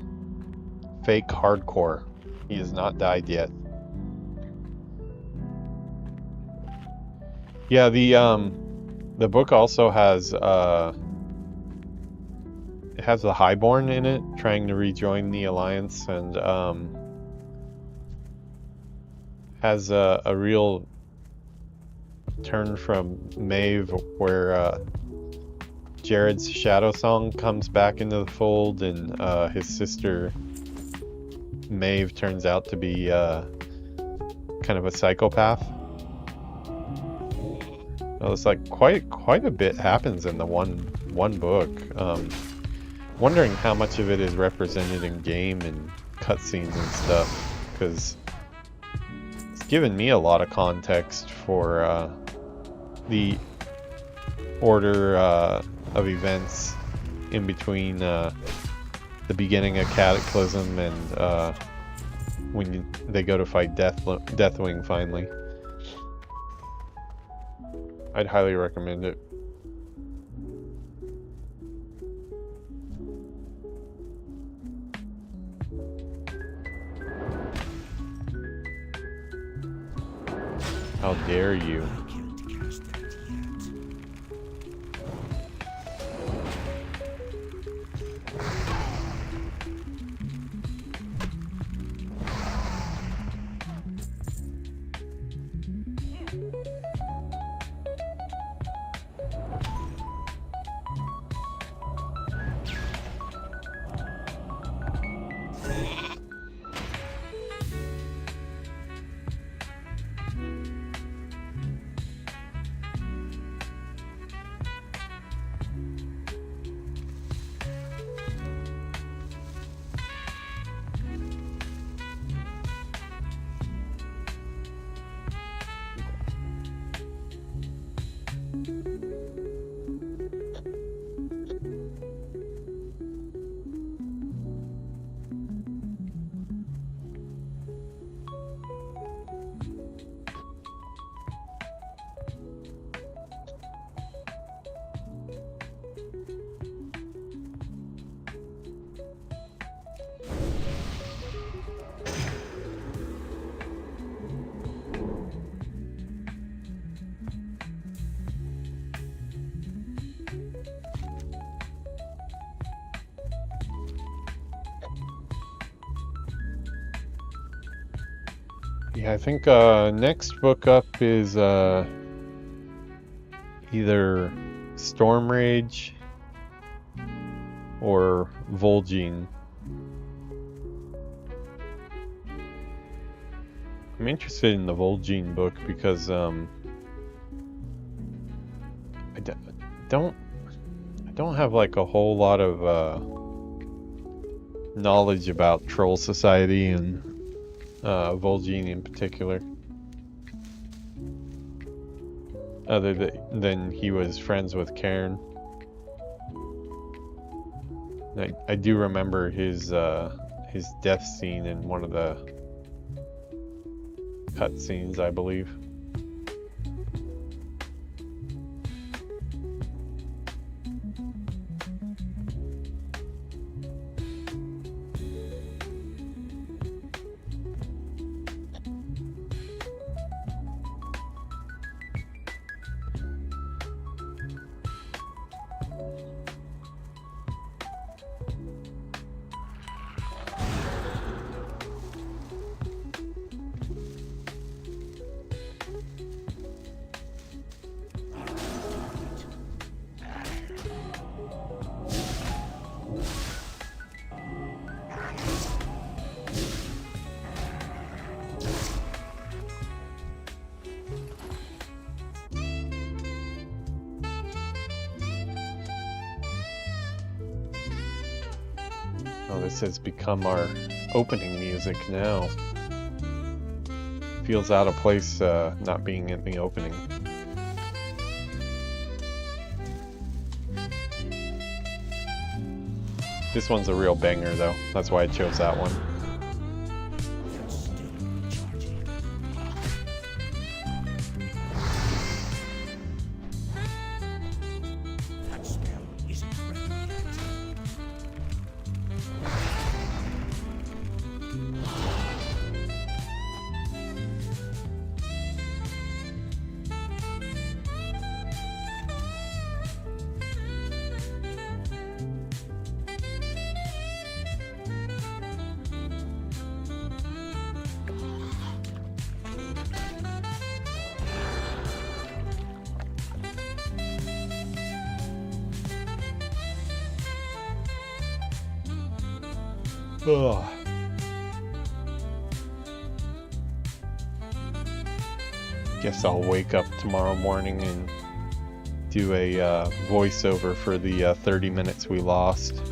fake hardcore. He has not died yet. Yeah, the book also has it has the Highborn in it, trying to rejoin the Alliance, and has a real turn from Maeve, where Jared's Shadow Song comes back into the fold, and his sister Maeve turns out to be kind of a psychopath. Well, it's like quite a bit happens in the one book. Wondering how much of it is represented in game and cutscenes and stuff, because it's given me a lot of context for the order of events in between the beginning of Cataclysm and when they go to fight Deathwing finally. I'd highly recommend it. How dare you? Yeah, I think next book up is either Storm Rage or Vol'jin. I'm interested in the Vol'jin book because I don't have like a whole lot of knowledge about Troll Society and Vol'jin in particular, other than he was friends with Cairn. I do remember his death scene in one of the cutscenes, I believe. Oh, this has become our opening music now. Feels out of place not being in the opening. This one's a real banger though. That's why I chose that one. Ugh. Guess I'll wake up tomorrow morning and do a voiceover for the 30 minutes we lost.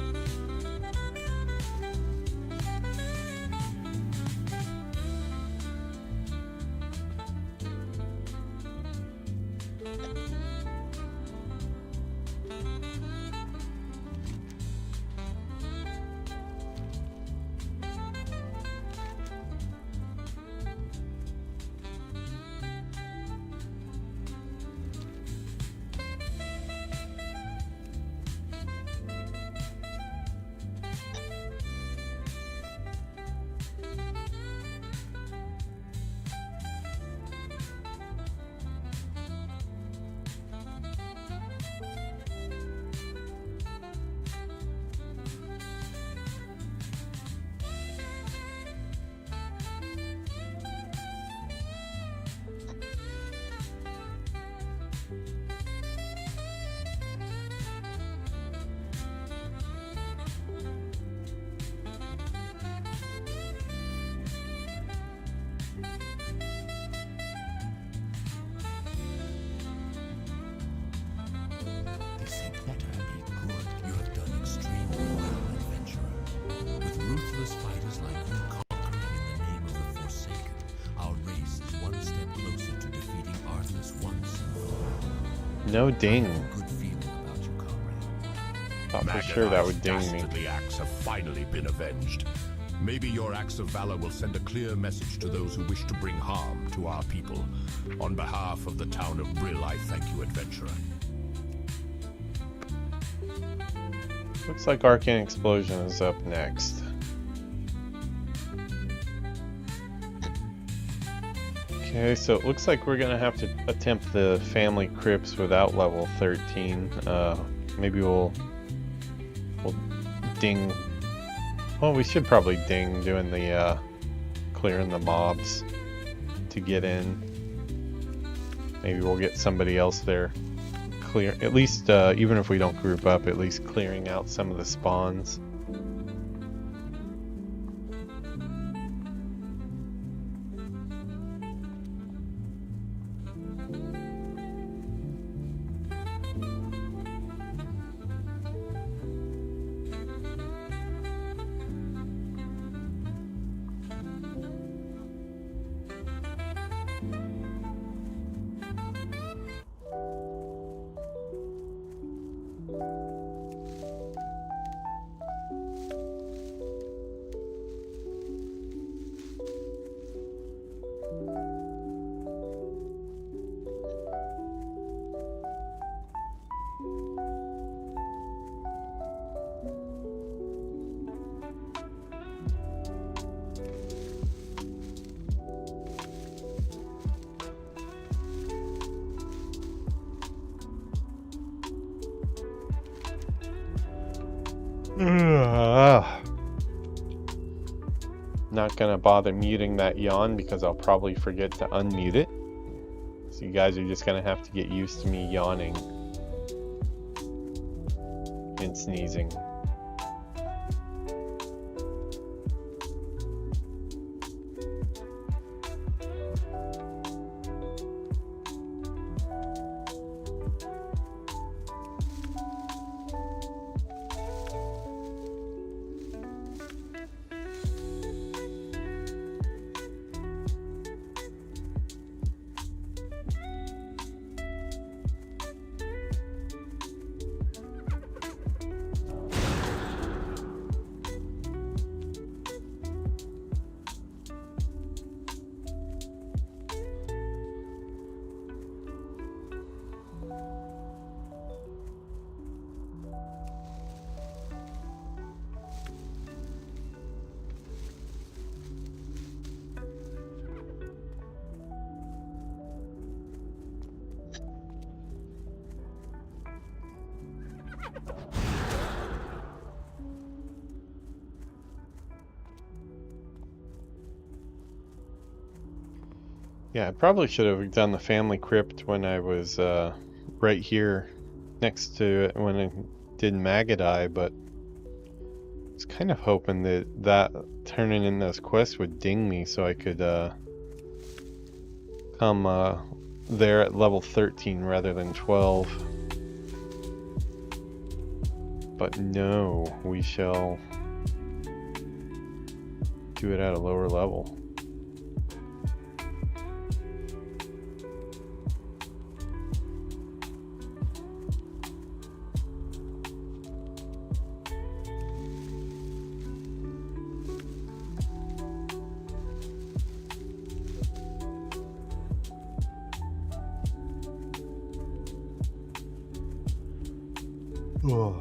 No ding. Thought for sure that would ding me. The acts have finally been avenged. Maybe your acts of valor will send a clear message to those who wish to bring harm to our people. On behalf of the town of Brill, I thank you, adventurer. Looks like Arcane Explosion is up next. Okay, so it looks like we're gonna have to attempt the family crypts without level 13. Maybe we'll ding. Well, we should probably ding doing the clearing the mobs to get in. Maybe we'll get somebody else there. Clear, at least even if we don't group up, at least clearing out some of the spawns. Not gonna bother muting that yawn because I'll probably forget to unmute it. So you guys are just gonna have to get used to me yawning and sneezing. Yeah, I probably should have done the family crypt when I was right here next to it when I did Maggot Eye, but I was kind of hoping that turning in those quests would ding me so I could come there at level 13 rather than 12. But no, we shall do it at a lower level. Oh.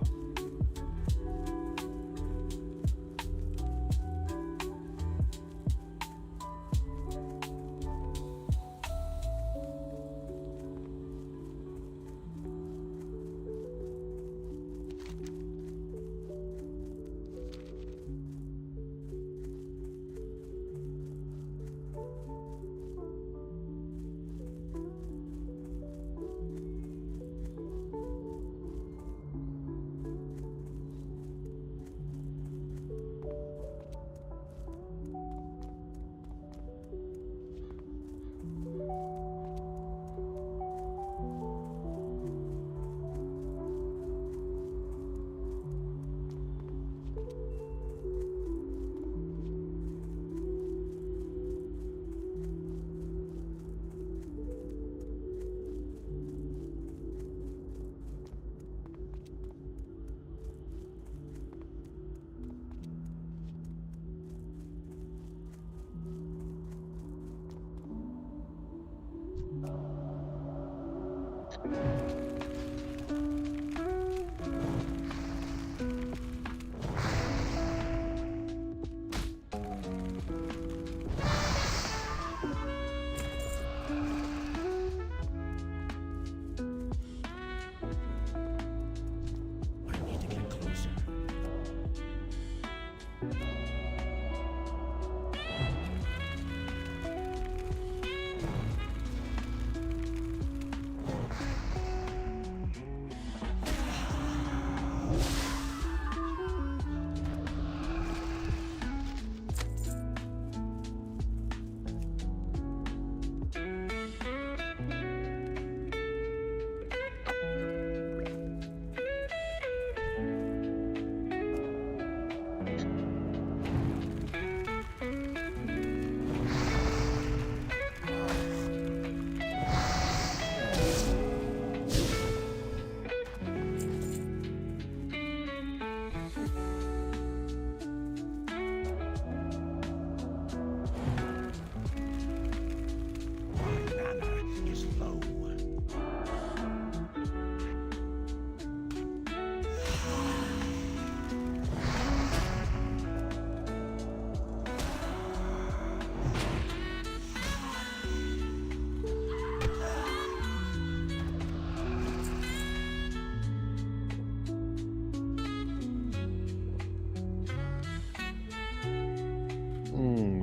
I need to get closer.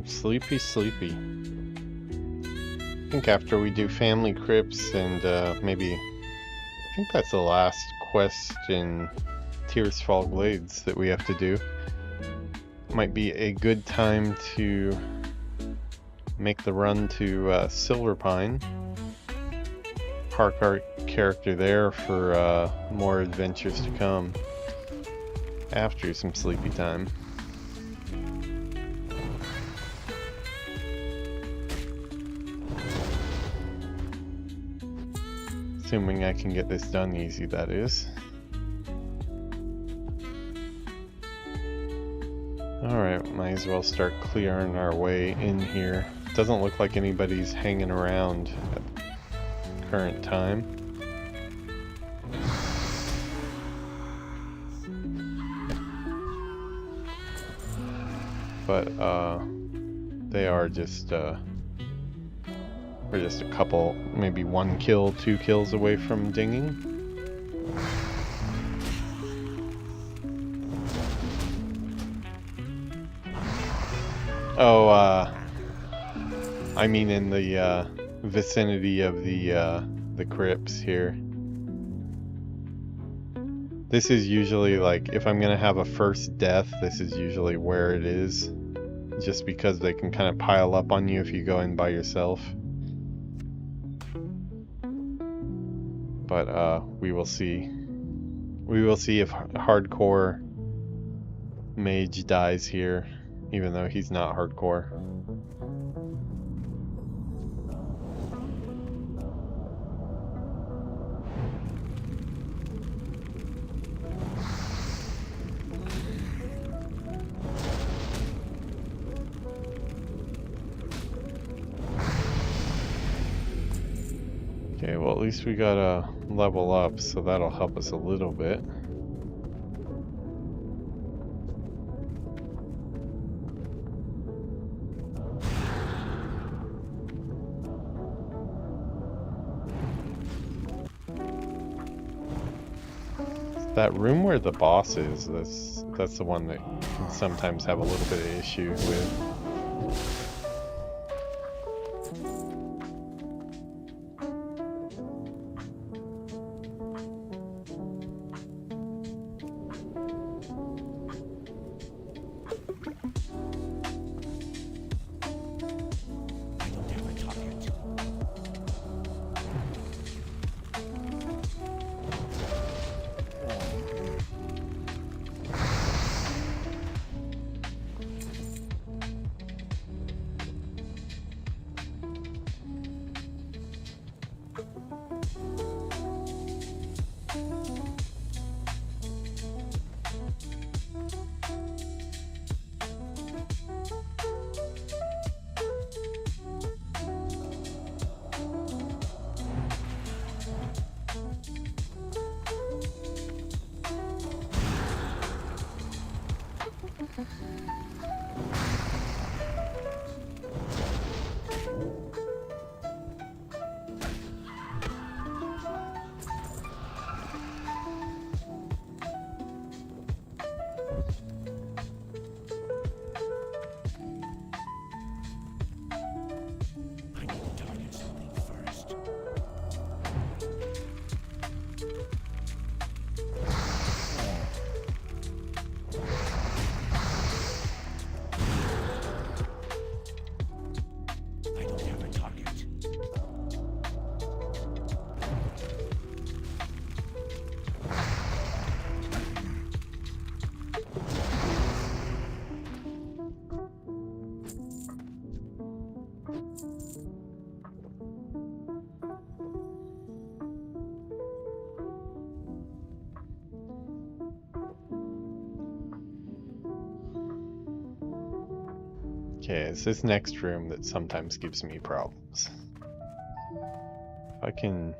Sleepy, sleepy. I think after we do family crypts and maybe, I think that's the last quest in Tears Fall Glades that we have to do. Might be a good time to make the run to Silver Pine. Park our character there for more adventures to come after some sleepy time. Assuming I can get this done easy, that is. Alright, might as well start clearing our way in here. Doesn't look like anybody's hanging around at the current time. But, they are just, we're just a couple, maybe 1 kill, 2 kills away from dinging. Oh, I mean in the vicinity of the crypts here. This is usually like, if I'm gonna have a first death, this is usually where it is. Just because they can kind of pile up on you if you go in by yourself. But we will see. We will see if hardcore mage dies here, even though he's not hardcore. Okay, well at least we got a level up, so that'll help us a little bit. That room where the boss is, that's the one that can sometimes have a little bit of issue with. Okay, it's this next room that sometimes gives me problems. If I can...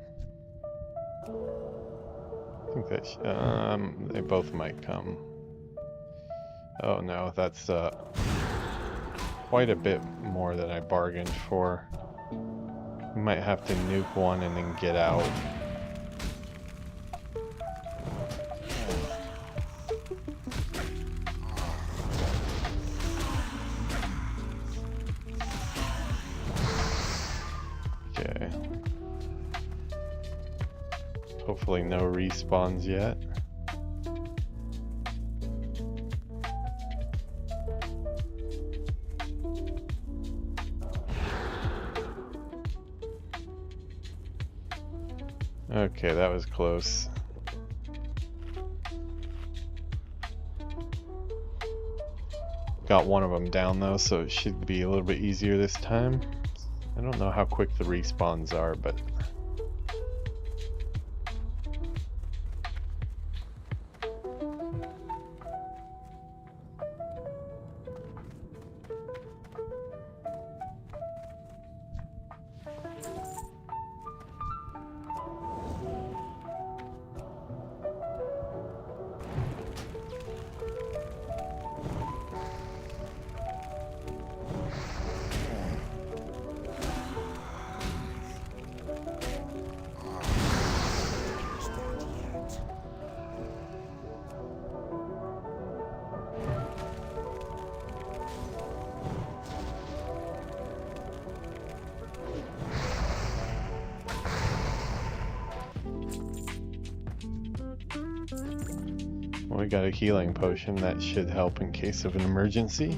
I think that they both might come. Oh no, that's quite a bit more than I bargained for. We might have to nuke one and then get out. Okay. Hopefully no respawns yet. Okay, that was close. Got one of them down though, so it should be a little bit easier this time. I don't know how quick the respawns are, but... we got a healing potion that should help in case of an emergency.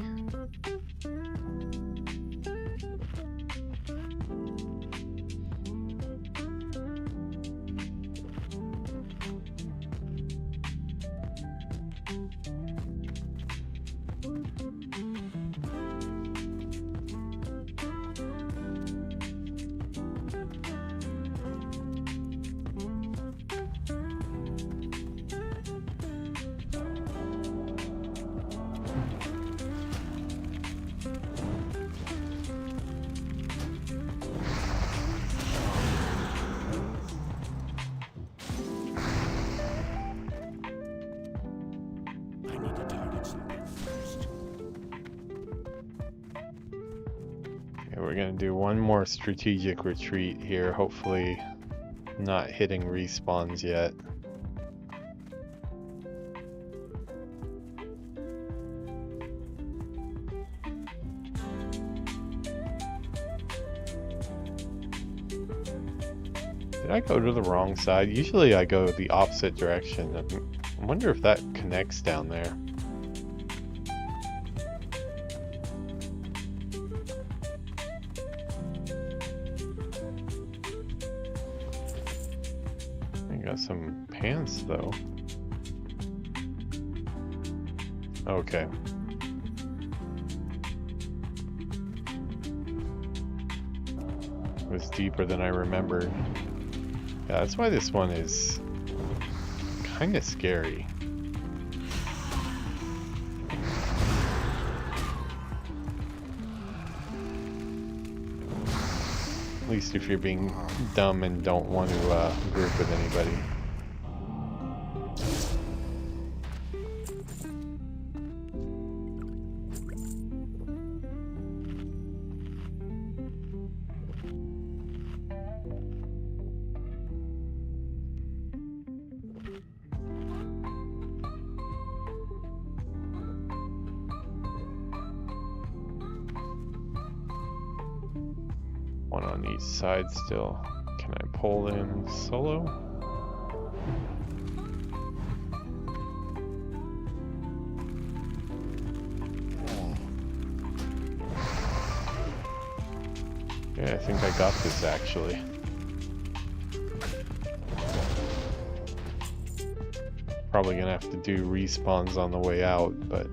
We're gonna do one more strategic retreat here, hopefully not hitting respawns yet. Did I go to the wrong side? Usually I go the opposite direction. I wonder if that connects down there. Got some pants though. Okay. It was deeper than I remembered. Yeah, that's why this one is kind of scary. At least if you're being dumb and don't want to group with anybody. One on each side still. Can I pull in solo? Yeah, I think I got this actually. Probably gonna have to do respawns on the way out, but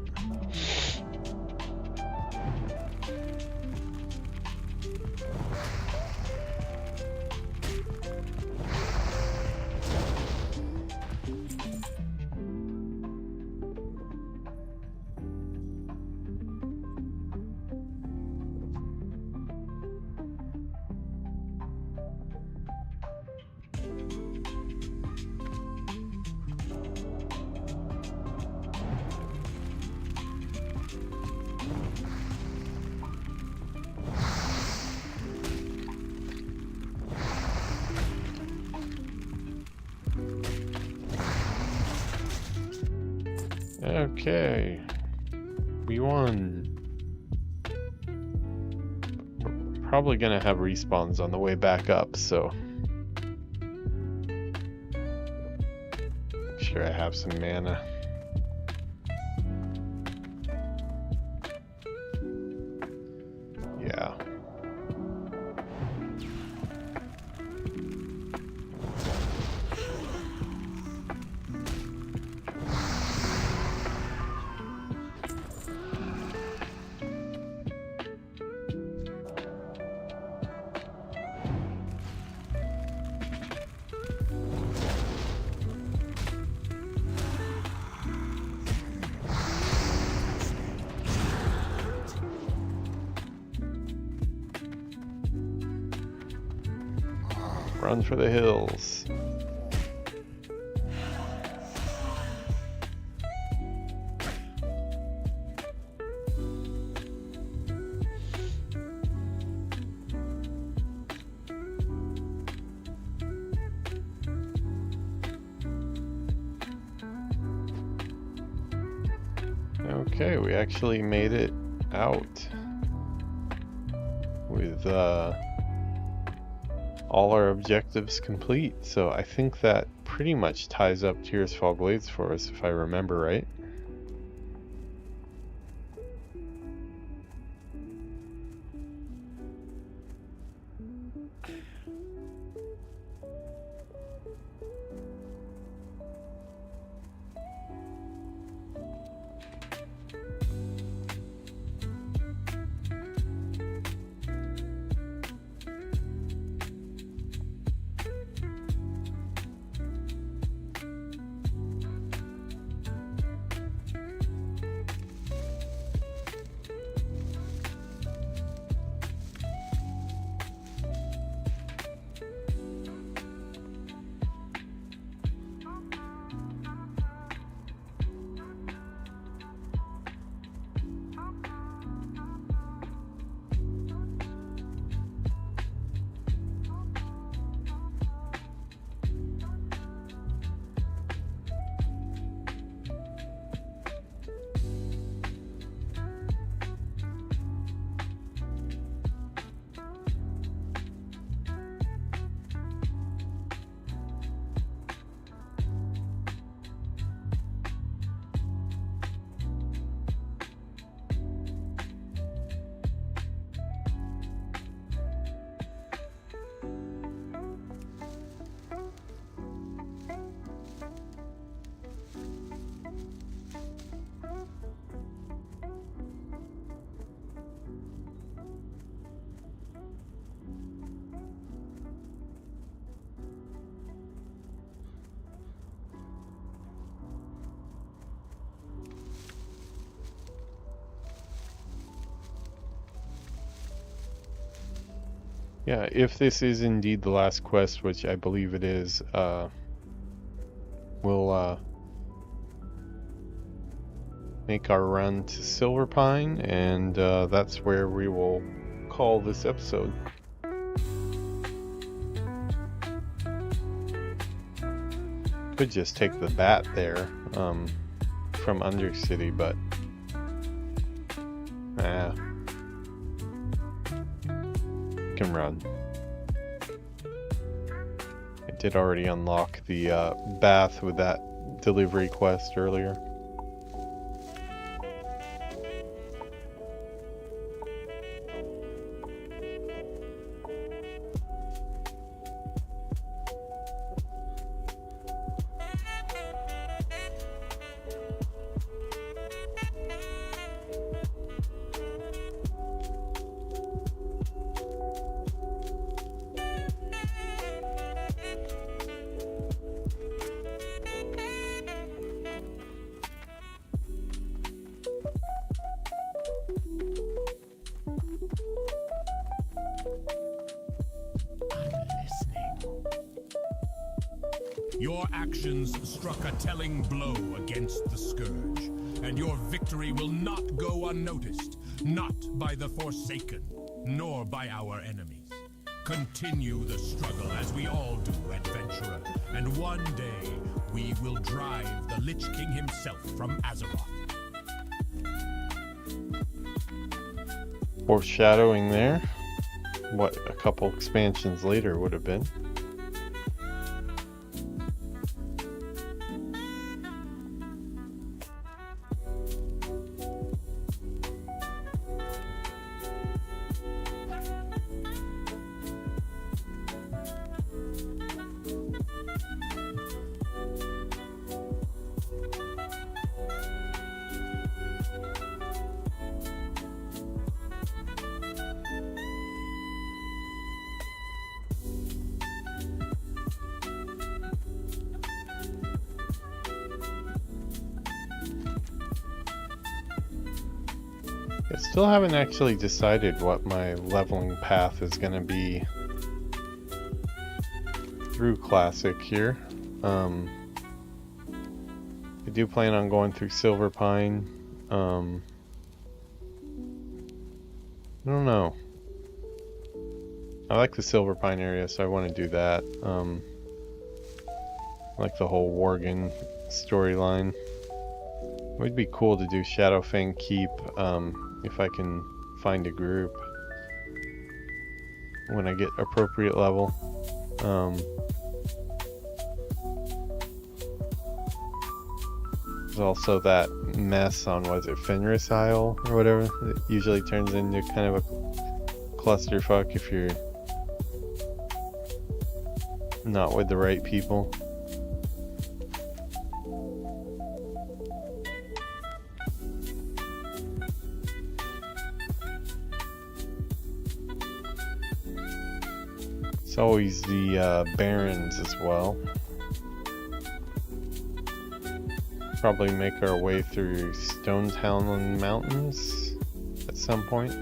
okay, we won. We're probably gonna have respawns on the way back up, so make sure I have some mana. Yeah. Run for the hills. Okay, we actually made it out with all our objectives complete. So I think that pretty much ties up Tearsfall Glades for us, if I remember right. Yeah, if this is indeed the last quest, which I believe it is, we'll make our run to Silverpine, and that's where we will call this episode. Could just take the bat there from Undercity, but can run. I did already unlock the bath with that delivery quest earlier. Your actions struck a telling blow against the Scourge, and your victory will not go unnoticed, not by the Forsaken, nor by our enemies. Continue the struggle as we all do, adventurer, and one day we will drive the Lich King himself from Azeroth. Foreshadowing there. What a couple expansions later would have been. I still haven't actually decided what my leveling path is going to be through Classic here. I do plan on going through Silverpine. I don't know. I like the Silverpine area, so I want to do that. I like the whole Worgen storyline. It would be cool to do Shadowfang Keep if I can find a group when I get appropriate level. There's also that mess on, was it Fenris Isle or whatever? It usually turns into kind of a clusterfuck if you're not with the right people. It's always the barons as well. Probably make our way through Stonetown Mountains at some point.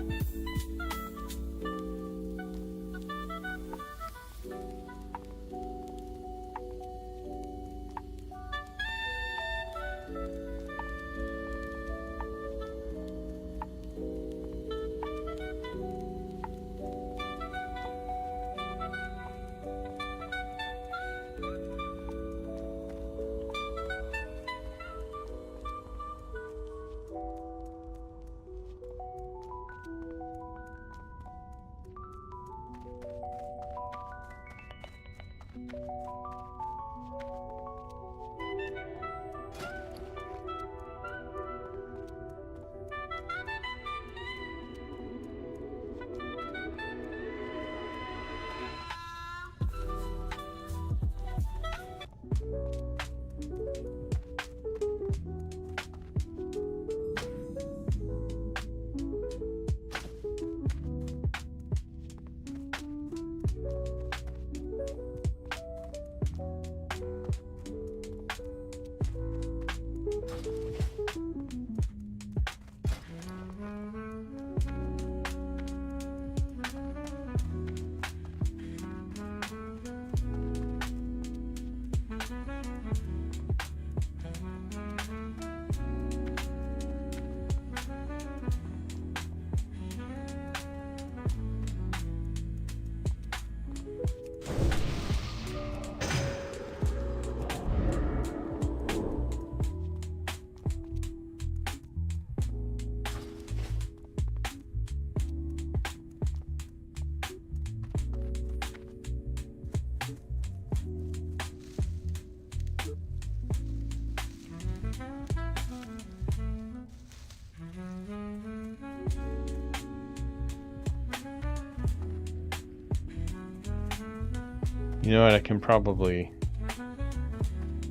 You know what, I can probably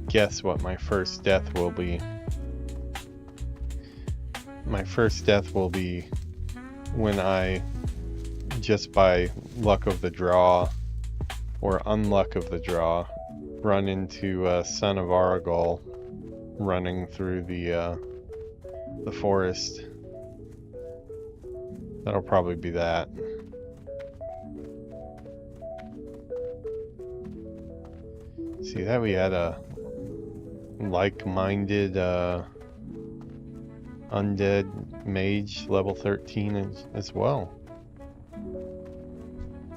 guess what my first death will be. My first death will be when I, just by luck of the draw, or unluck of the draw, run into Son of Aragol running through the forest. That'll probably be that. See that we had a like-minded undead mage level 13 as well.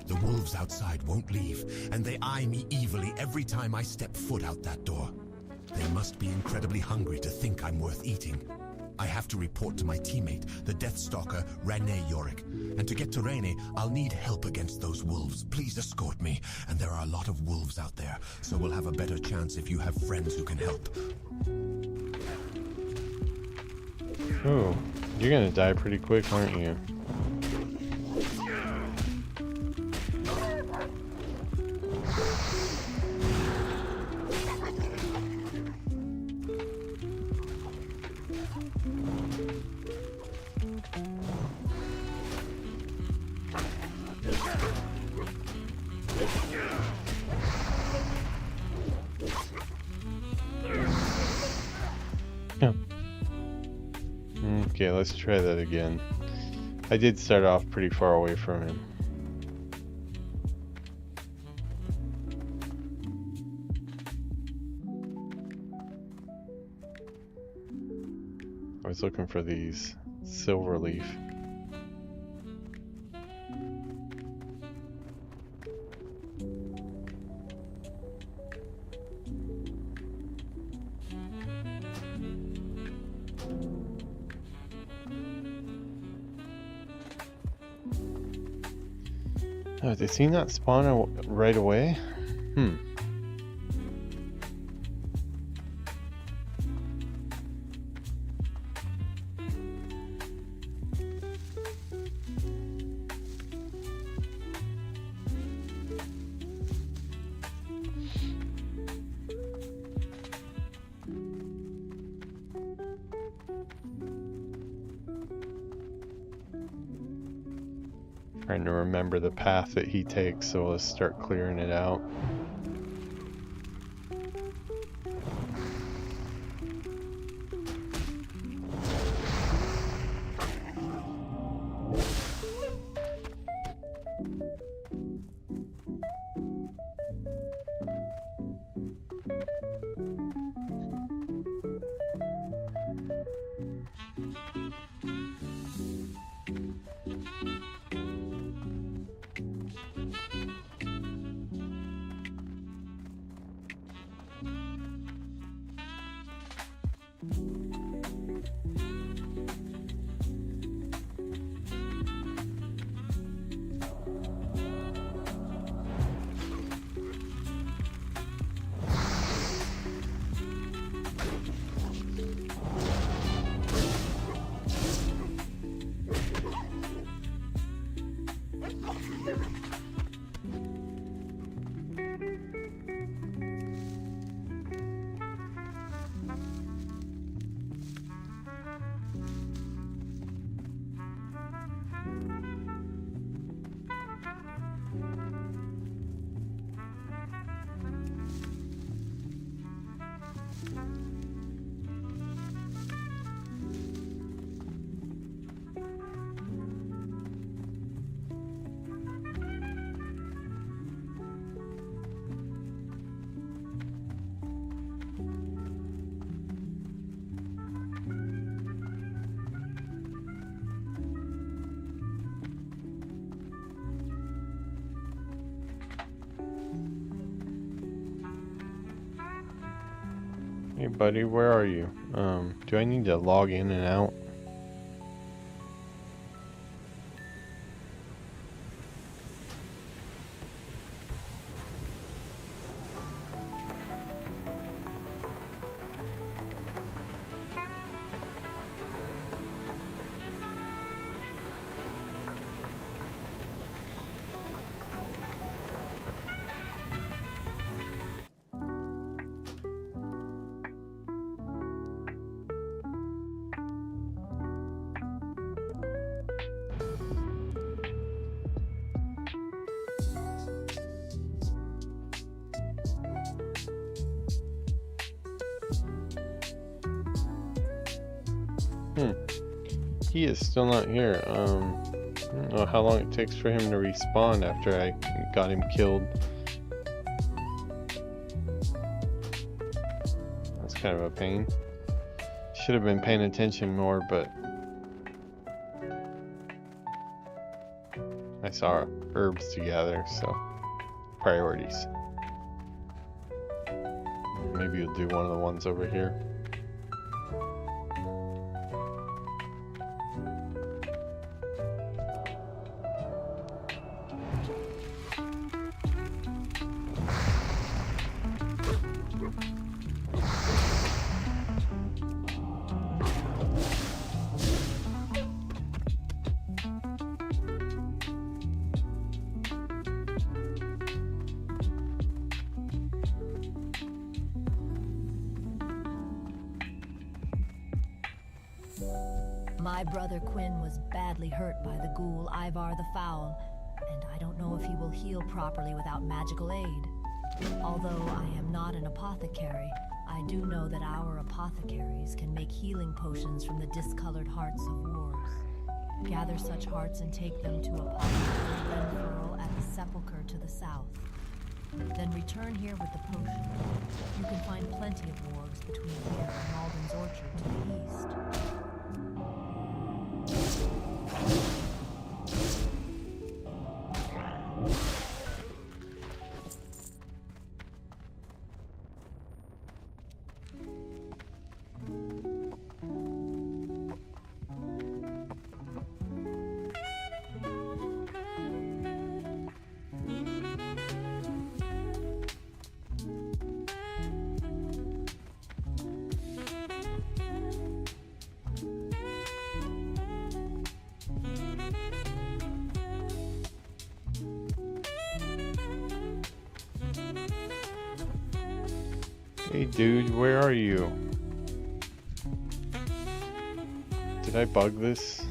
The wolves outside won't leave, and they eye me evilly every time I step foot out that door. They must be incredibly hungry to think I'm worth eating. I have to report to my teammate, the Deathstalker, Rene Yorick. And to get to Rene, I'll need help against those wolves. Please escort me. And there are a lot of wolves out there, so we'll have a better chance if you have friends who can help. Ooh, you're gonna die pretty quick, aren't you? Okay, let's try that again. I did start off pretty far away from him. I was looking for these silver leaf. Oh, did he not spawn right away? Trying to remember the path that he takes, so let's start clearing it out. Hey buddy, where are you? Do I need to log in and out? He is still not here. I don't know how long it takes for him to respawn after I got him killed. That's kind of a pain. Should have been paying attention more, but I saw herbs together, so priorities. Maybe we'll do one of the ones over here. My brother Quinn was badly hurt by the ghoul Ivar the Foul, and I don't know if he will heal properly without magical aid. Although I am not an apothecary, I do know that our apothecaries can make healing potions from the discolored hearts of wargs. Gather such hearts and take them to Apothecary Renfurl at the sepulchre to the south. Then return here with the potion. You can find plenty of wargs between here and Malden's Orchard to the east. Hey dude, where are you? Did I bug this?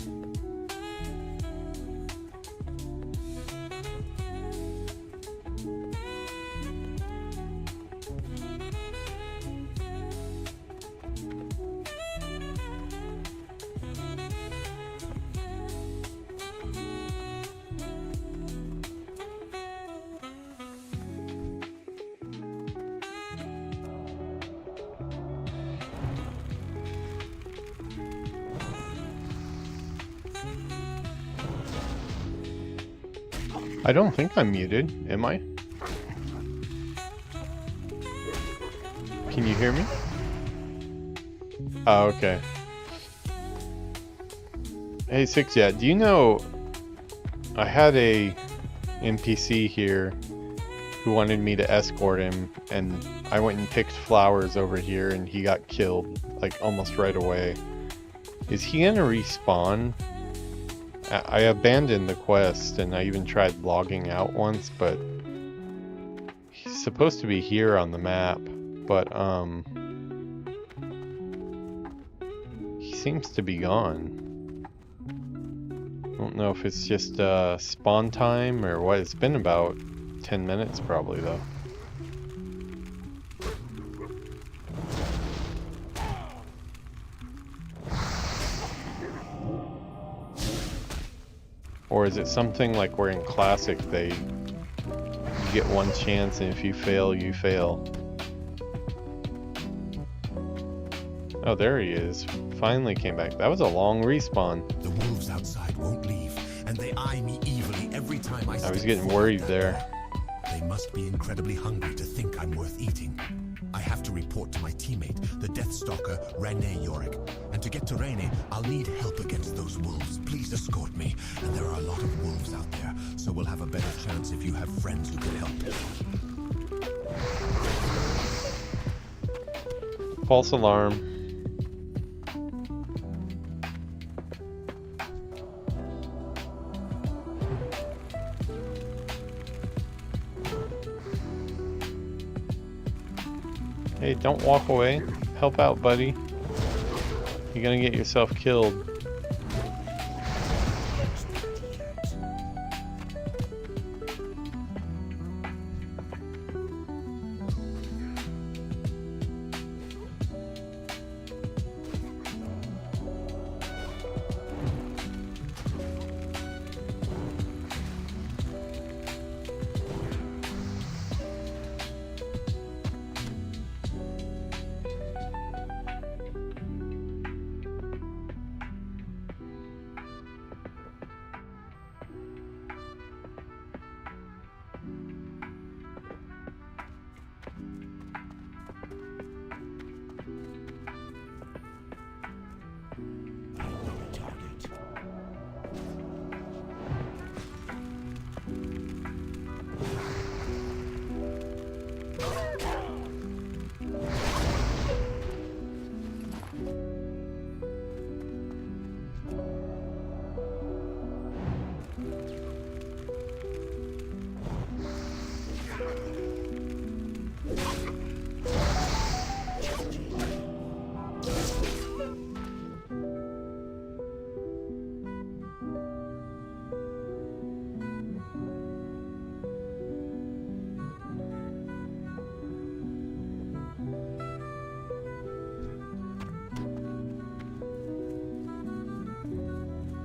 I don't think I'm muted, am I? Can you hear me? Oh, okay. Hey, Six, yeah, do you know I had a NPC here who wanted me to escort him, and I went and picked flowers over here and he got killed, like, almost right away. Is he gonna respawn? I abandoned the quest and I even tried logging out once, but he's supposed to be here on the map, but he seems to be gone. I don't know if it's just spawn time or what. It's been about 10 minutes probably though. Or is it something like where in Classic you get one chance and if you fail, you fail? Oh, there he is. Finally came back. That was a long respawn. The wolves outside won't leave, and they eye me evilly every time I was getting worried there. They must be incredibly hungry to think I'm worth eating. I have to report to my teammate, the Deathstalker, Rene Yorick. And to get to Rene, I'll need help against those wolves. Please escort me. And there are a lot of wolves out there, so we'll have a better chance if you have friends who can help. False alarm. Hey, don't walk away. Help out, buddy. You're gonna get yourself killed.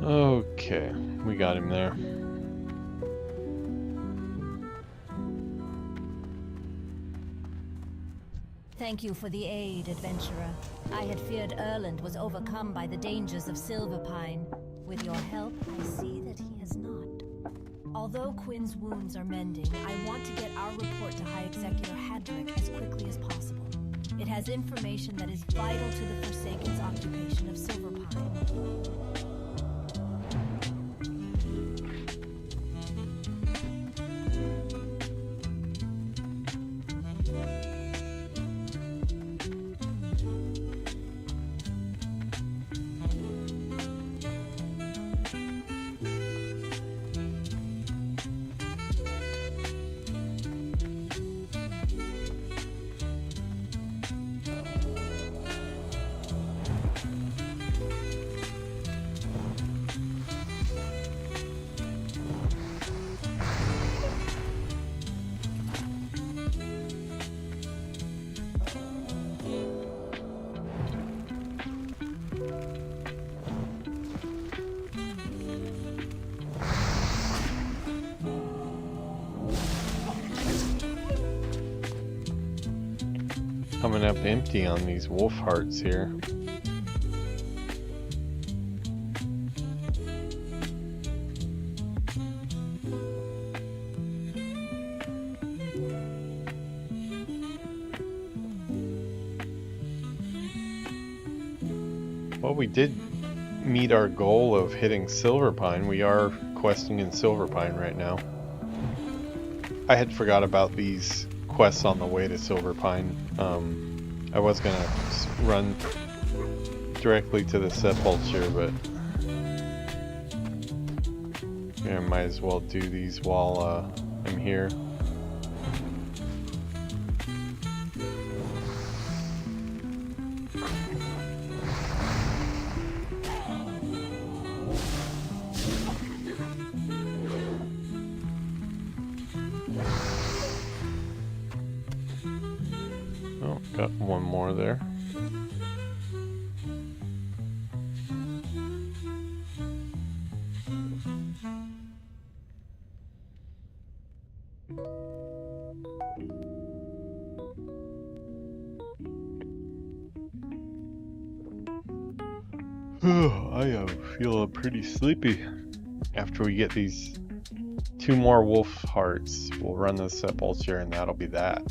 Okay, we got him there. Thank you for the aid, adventurer. I had feared Erland was overcome by the dangers of Silverpine. With your help, I see that he has not. Although Quinn's wounds are mending, I want to get our report to High Executor Hadrick as quickly as possible. It has information that is vital to the Forsaken's occupation of Silverpine. coming up empty on these wolf hearts here. Well, we did meet our goal of hitting Silverpine. We are questing in Silverpine right now. I had forgot about these quests on the way to Silverpine. I was gonna run directly to the Sepulchre, but yeah, I might as well do these while I'm here. Oh, got one more there. I feel pretty sleepy. After we get these 2 more wolf hearts, we'll run the Sepulchre and that'll be that.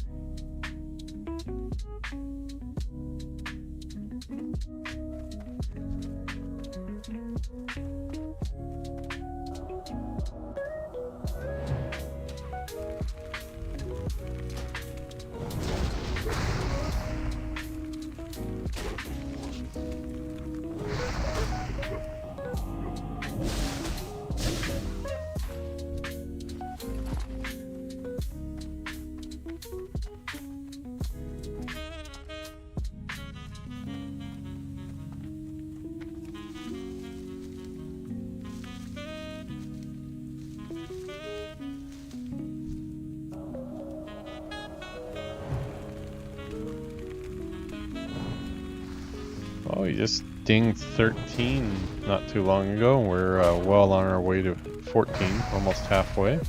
Oh, you just dinged 13 not too long ago. We're well on our way to 14, almost halfway.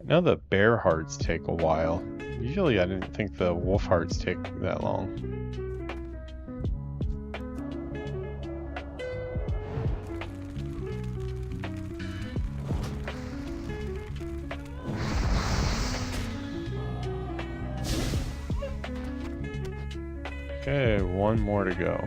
I know the bear hearts take a while. Usually I didn't think the wolf hearts take that long. Okay, one more to go.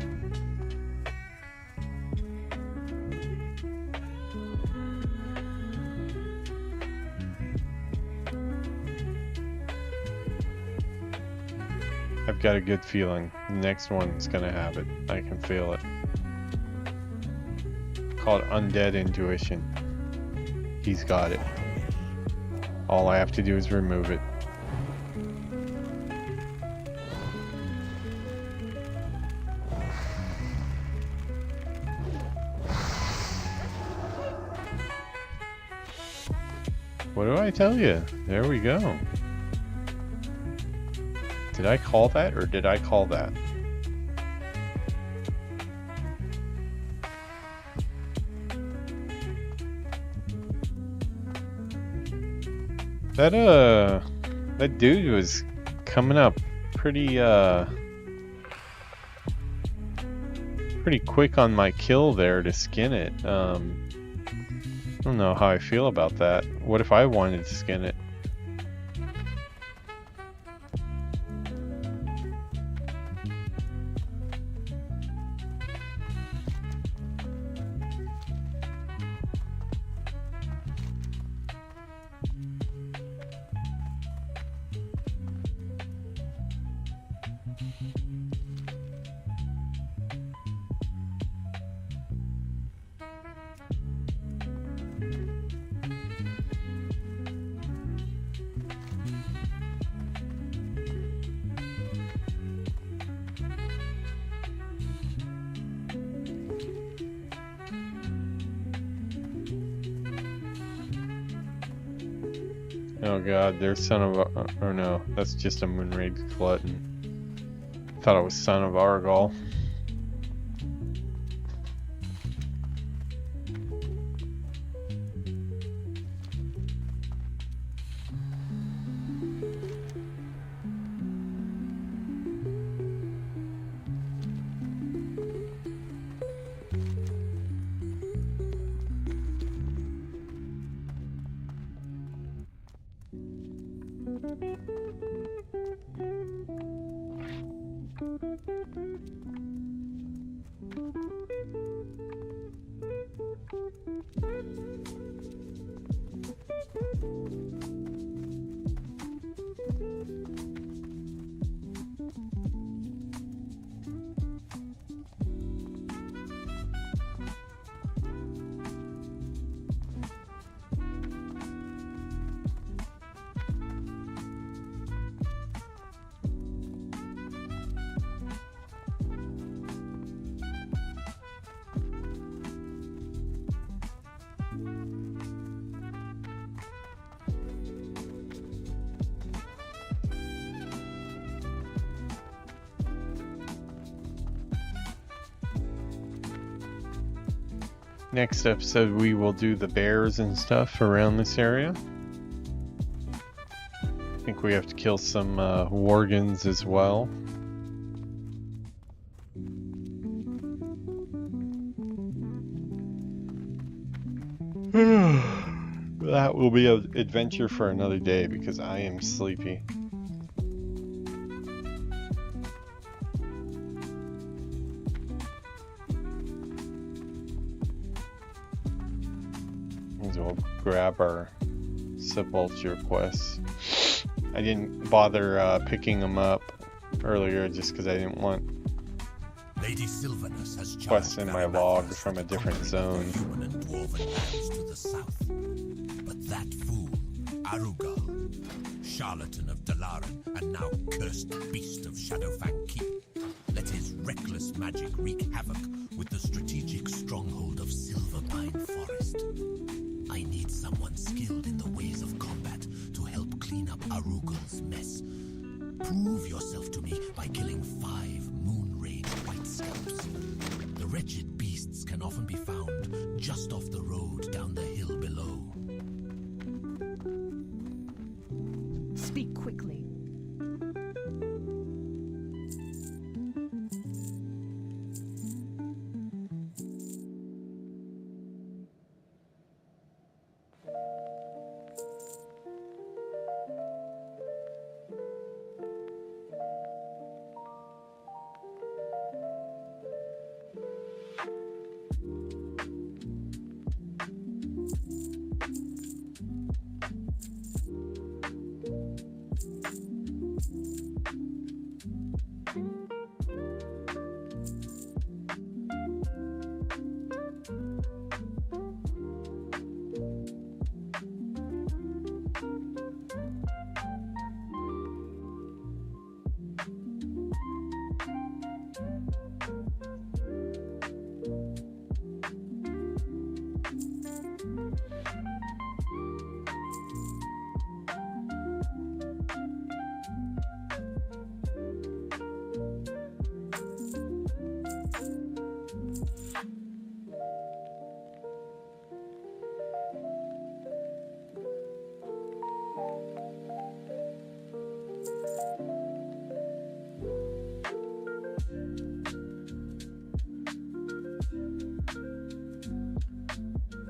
I've got a good feeling the next one's gonna have it. I can feel it. Called Undead Intuition. He's got it. All I have to do is remove it. What do I tell you? There we go. Did I call that, or did I call that? That dude was coming up pretty quick on my kill there to skin it. I don't know how I feel about that. What if I wanted to skin it? Oh god, there's son of a... or no, that's just a Moonraid glutton. Thought it was son of Argal. Next episode we will do the bears and stuff around this area. I think we have to kill some worgans as well. That will be an adventure for another day because I am sleepy. We'll grab our Sepulture quests. I didn't bother picking them up earlier just because I didn't want Lady Sylvanus has quests in my log from a different zone. Human and dwarven lands to the south. But that fool, Arugal, charlatan of Dalaran and now cursed beast of Shadowfang Keep, let his reckless magic wreak havoc with the strategic stronghold of Silverpine Forest. I need someone skilled in the ways of combat to help clean up Arugal's mess. Prove yourself to me by killing 5 Moonraid White Scalps. The wretched beasts can often be found just off the road down the hill below. Speak quickly.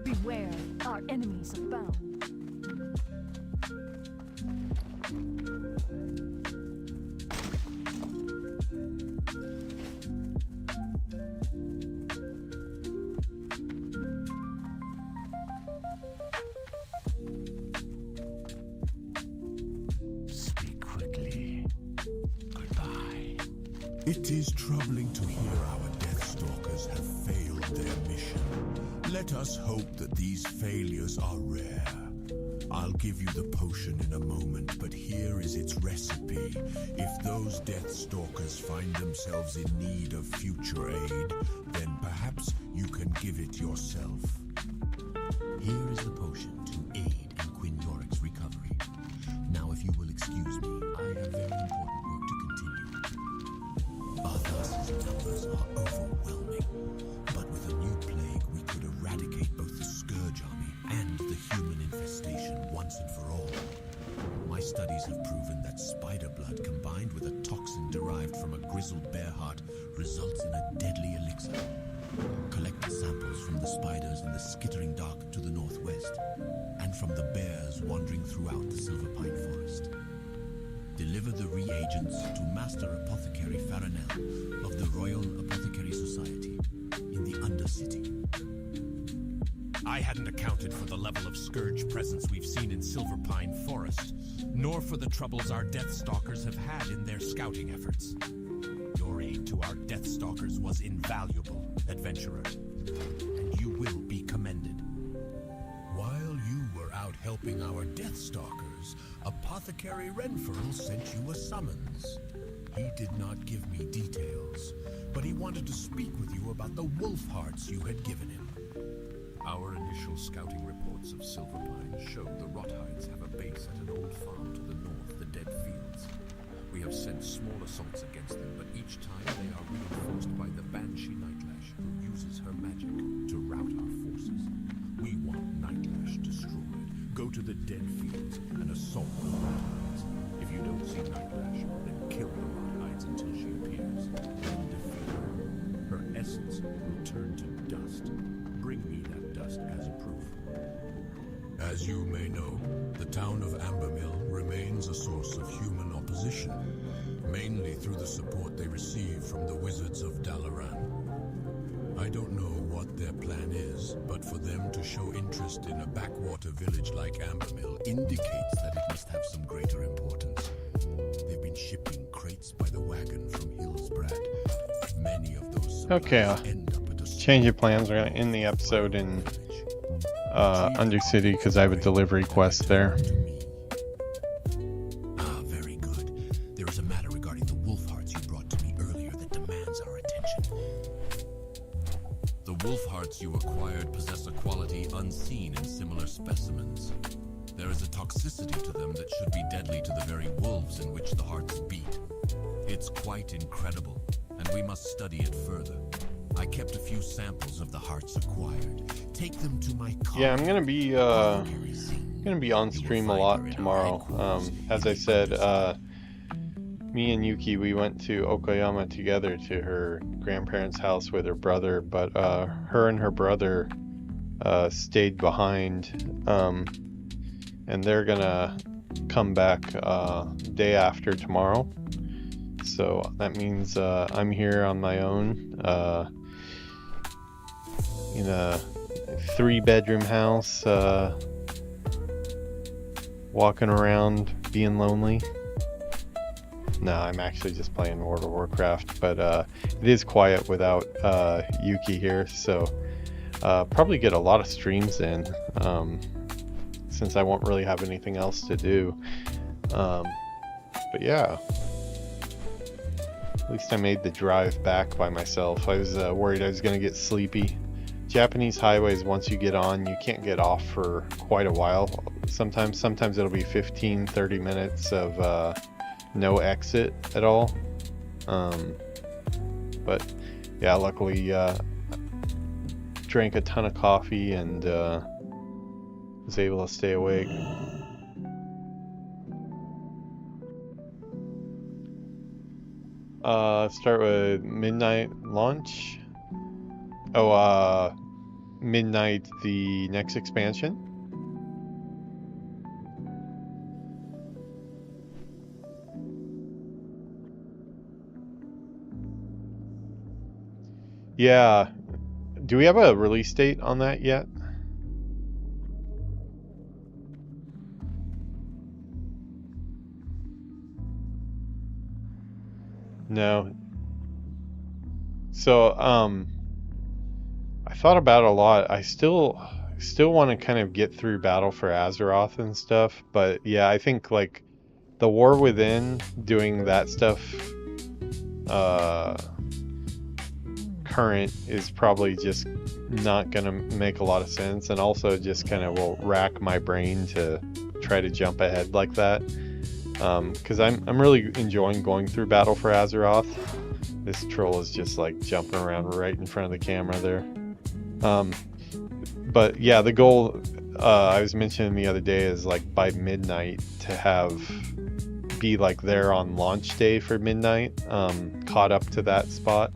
Beware, our enemies abound. Speak quickly. Goodbye. It is troubling to hear our Deathstalkers have failed their mission. Let us hope that these failures are rare. I'll give you the potion in a moment, but here is its recipe. If those Deathstalkers find themselves in need of future aid, then perhaps you can give it yourself. Here is the potion to aid in Quinn Yorik's recovery. studies have proven that spider blood combined with a toxin derived from a grizzled bear heart results in a deadly elixir. Collect samples from the spiders in the skittering dark to the northwest, and from the bears wandering throughout the Silverpine Forest. Deliver the reagents to Master Apothecary Farinell of the Royal Apothecary Society in the Undercity. I hadn't accounted for the level of scourge presence we've seen in Silverpine Forest, nor for the troubles our Deathstalkers have had in their scouting efforts. Your aid to our Deathstalkers was invaluable, adventurer, and you will be commended. While you were out helping our Deathstalkers, Apothecary Renfurl sent you a summons. He did not give me details, but he wanted to speak with you about the wolf hearts you had given him. Our initial scouting reports of Silverpine show the Rothides have a base at an old farm to the north, the Dead Fields. We have sent small assaults against them, but each time they are reinforced by the Banshee Nightlash, who uses her magic to rout our forces. We want Nightlash destroyed. Go to the Dead Fields and assault the Rothides. If you don't see Nightlash, then kill the Rothides until she appears. Then defeat her. Her essence will turn to dust. Bring me that dust as a proof. As you may know, the town of Ambermill remains a source of human opposition, mainly through the support they receive from the wizards of Dalaran. I don't know what their plan is, but for them to show interest in a backwater village like Ambermill indicates that it must have some greater importance. They've been shipping crates by the wagon from Hillsbrad. Many of those supplies end up at a Change of plans. We're going to end the episode in Undercity because I have a delivery quest there. Very good. There is a matter regarding the wolf hearts you brought to me earlier that demands our attention. The wolf hearts you acquired possess a quality unseen in similar specimens. There is a toxicity to them that should be deadly to the very wolves in which the hearts beat. It's quite incredible, and we must study it further. I kept a few samples of the hearts acquired. Take them to my car. Yeah, I'm gonna be on stream a lot tomorrow. As I said, me and Yuki, we went to Okayama together to her grandparents' house with her brother, but her and her brother stayed behind, and they're gonna come back day after tomorrow. So that means I'm here on my own in a 3-bedroom house, walking around being lonely. No, I'm actually just playing World of Warcraft, but it is quiet without Yuki here, so probably get a lot of streams in since I won't really have anything else to do. But yeah, at least I made the drive back by myself. I was worried I was going to get sleepy. Japanese highways, once you get on, you can't get off for quite a while. Sometimes it'll be 15-30 minutes of no exit at all. But yeah, luckily drank a ton of coffee and was able to stay awake. Start with midnight launch. Midnight, the next expansion. Yeah. Do we have a release date on that yet? No. So, I thought about it a lot. I still want to kind of get through Battle for Azeroth and stuff, but yeah, I think like the War Within, doing that stuff current is probably just not gonna make a lot of sense, and also just kind of will rack my brain to try to jump ahead like that, because I'm really enjoying going through Battle for Azeroth. This troll is just like jumping around right in front of the camera there. But yeah, the goal I was mentioning the other day is like by midnight to have be like there on launch day for midnight, caught up to that spot.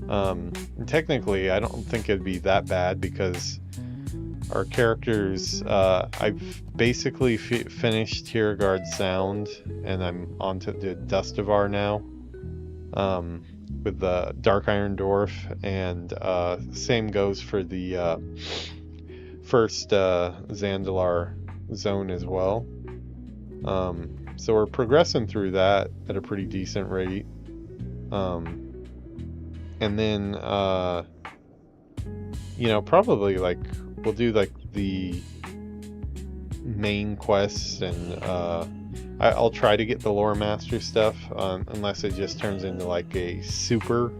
And technically, I don't think it'd be that bad because our characters, I've basically finished Tiergard's Sound, and I'm on to the Dustivar now, with the Dark Iron Dwarf, and same goes for the first Zandalar zone as well. So we're progressing through that at a pretty decent rate. And then, you know, probably like we'll do like the main quests, and I'll try to get the Lore Master stuff, unless it just turns into like a super,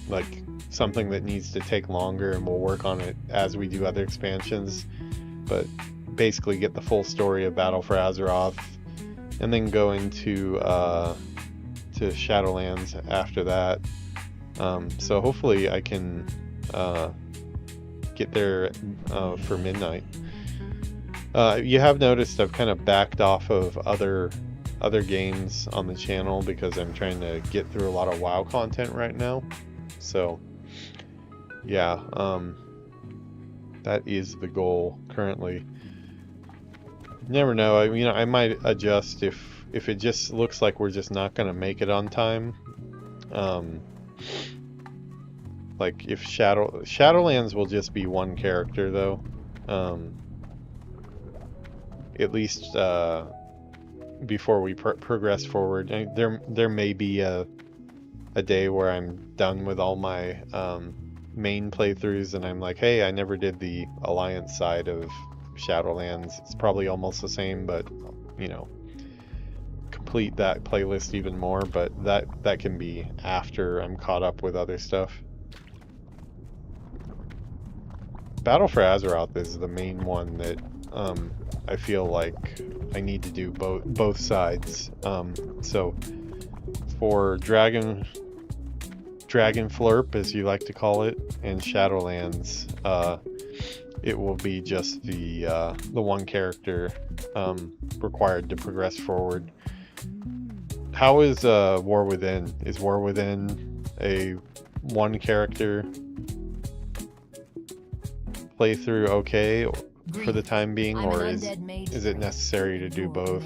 like something that needs to take longer, and we'll work on it as we do other expansions. But basically get the full story of Battle for Azeroth, and then go into to Shadowlands after that. So hopefully I can get there for midnight. You have noticed I've kind of backed off of other games on the channel because I'm trying to get through a lot of WoW content right now. So yeah, that is the goal currently. Never know. I mean, I might adjust if it just looks like we're just not going to make it on time. Like if Shadowlands will just be one character though. At least before we progress forward. There may be a day where I'm done with all my main playthroughs and I'm like, hey, I never did the Alliance side of Shadowlands. It's probably almost the same, but you know, complete that playlist even more. But that can be after I'm caught up with other stuff. Battle for Azeroth is the main one that I feel like I need to do both sides. So for Dragon Flurp, as you like to call it, and Shadowlands, it will be just the one character required to progress forward. How is War Within? Is War Within a one character playthrough okay for the time being, or is it necessary to do both?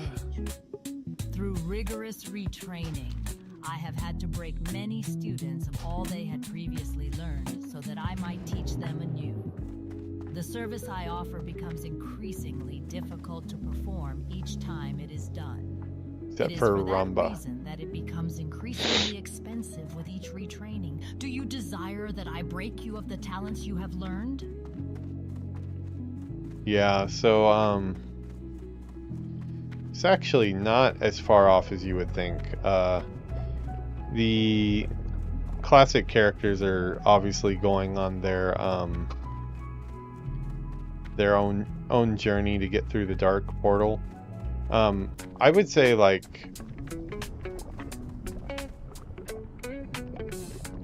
Through rigorous retraining, I have had to break many students of all they had previously learned so that I might teach them anew. The service I offer becomes increasingly difficult to perform each time it is done. Except it is for for that Rumba. reason that it becomes increasingly expensive with each retraining. Do you desire that I break you of the talents you have learned? Yeah, so it's actually not as far off as you would think. The classic characters are obviously going on their own journey to get through the Dark Portal. I would say, like,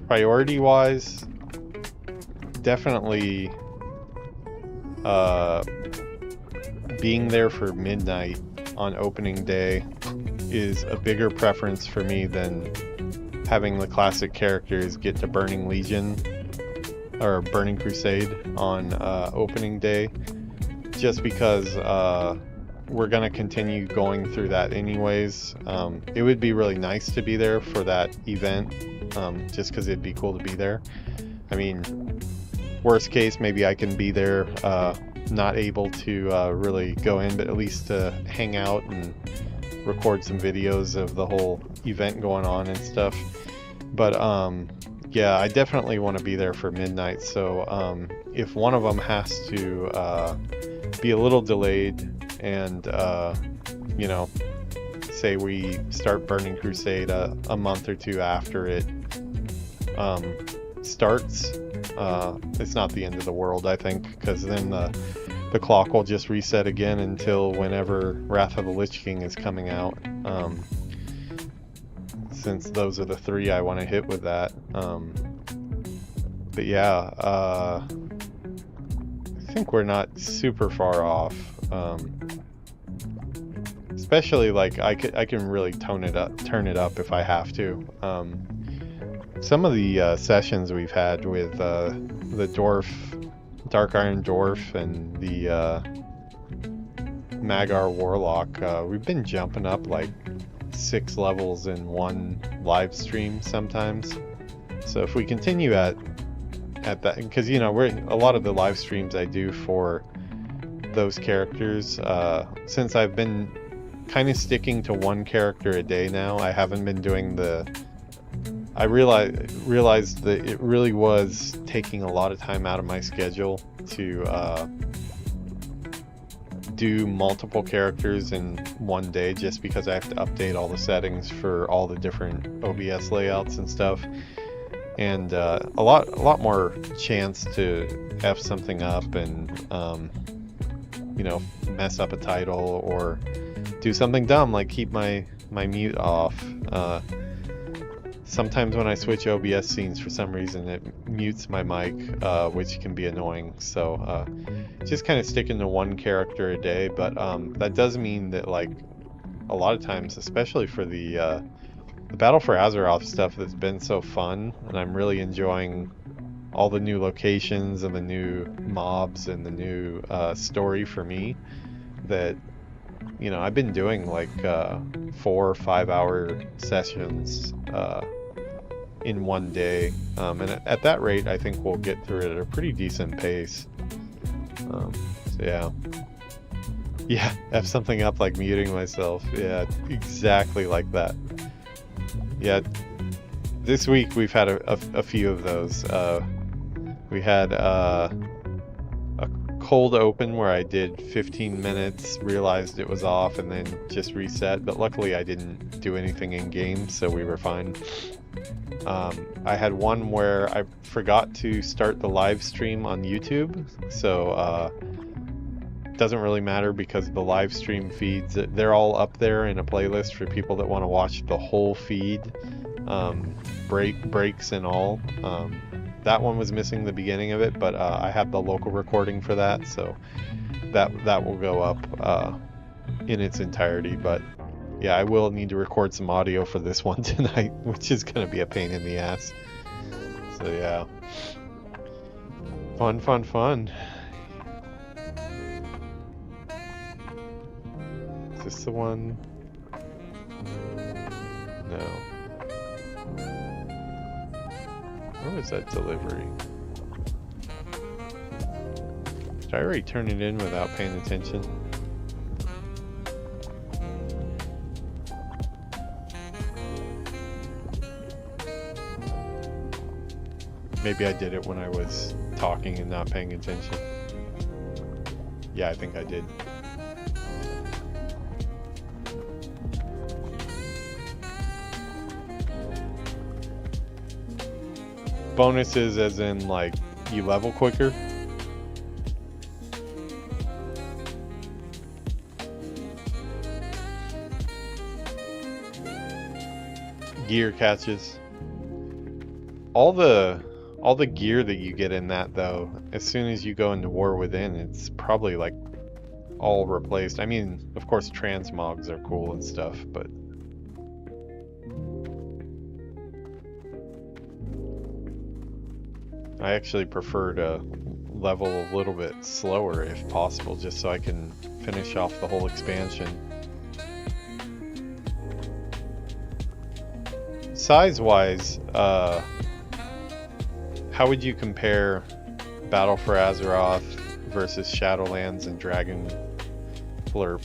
priority-wise, definitely being there for midnight on opening day is a bigger preference for me than having the classic characters get to Burning Legion or Burning Crusade on opening day, just because we're gonna continue going through that anyways. It would be really nice to be there for that event, just because it'd be cool to be there. I mean, worst case, maybe I can be there, not able to really go in, but at least to hang out and record some videos of the whole event going on and stuff. But yeah, I definitely want to be there for midnight. So if one of them has to be a little delayed, and you know, say we start Burning Crusade a month or two after it starts, it's not the end of the world, I think, because then the clock will just reset again until whenever Wrath of the Lich King is coming out, since those are the three I want to hit with that. But yeah, I think we're not super far off, especially like I can really turn it up if I have to. Some of the sessions we've had with the Dark Iron Dwarf and the Magar Warlock, we've been jumping up like 6 levels in one live stream sometimes. So if we continue at that, because you know, a lot of the live streams I do for those characters, since I've been kind of sticking to one character a day now, I haven't been doing I realized that it really was taking a lot of time out of my schedule to do multiple characters in one day, just because I have to update all the settings for all the different OBS layouts and stuff, and a lot more chance to F something up and you know, mess up a title or do something dumb like keep my mute off. Sometimes when I switch OBS scenes, for some reason it mutes my mic, which can be annoying. So just kind of sticking to one character a day, but that does mean that like a lot of times, especially for the Battle for Azeroth stuff that's been so fun, and I'm really enjoying all the new locations and the new mobs and the new story for me, that, you know, I've been doing like 4 or 5 hour sessions in one day, and at that rate I think we'll get through it at a pretty decent pace. So yeah, F something up like muting myself. Yeah, exactly like that. Yeah, this week we've had a few of those. We had a cold open where I did 15 minutes, realized it was off, and then just reset. But luckily I didn't do anything in game, so we were fine. I had one where I forgot to start the live stream on YouTube, so it doesn't really matter because the live stream feeds, they're all up there in a playlist for people that want to watch the whole feed, breaks and all. That one was missing the beginning of it, but I have the local recording for that, so that will go up in its entirety. But yeah, I will need to record some audio for this one tonight, which is going to be a pain in the ass. So yeah, fun. Is this the one? No. Where was that delivery? Did I already turn it in without paying attention? Maybe I did it when I was talking and not paying attention. Yeah, I think I did. Bonuses as in like you level quicker. Gear catches. All the gear that you get in that, though, as soon as you go into War Within, it's probably like all replaced. I mean, of course transmogs are cool and stuff, but I actually prefer to level a little bit slower if possible, just so I can finish off the whole expansion. Size-wise, how would you compare Battle for Azeroth versus Shadowlands and Dragon Flurp?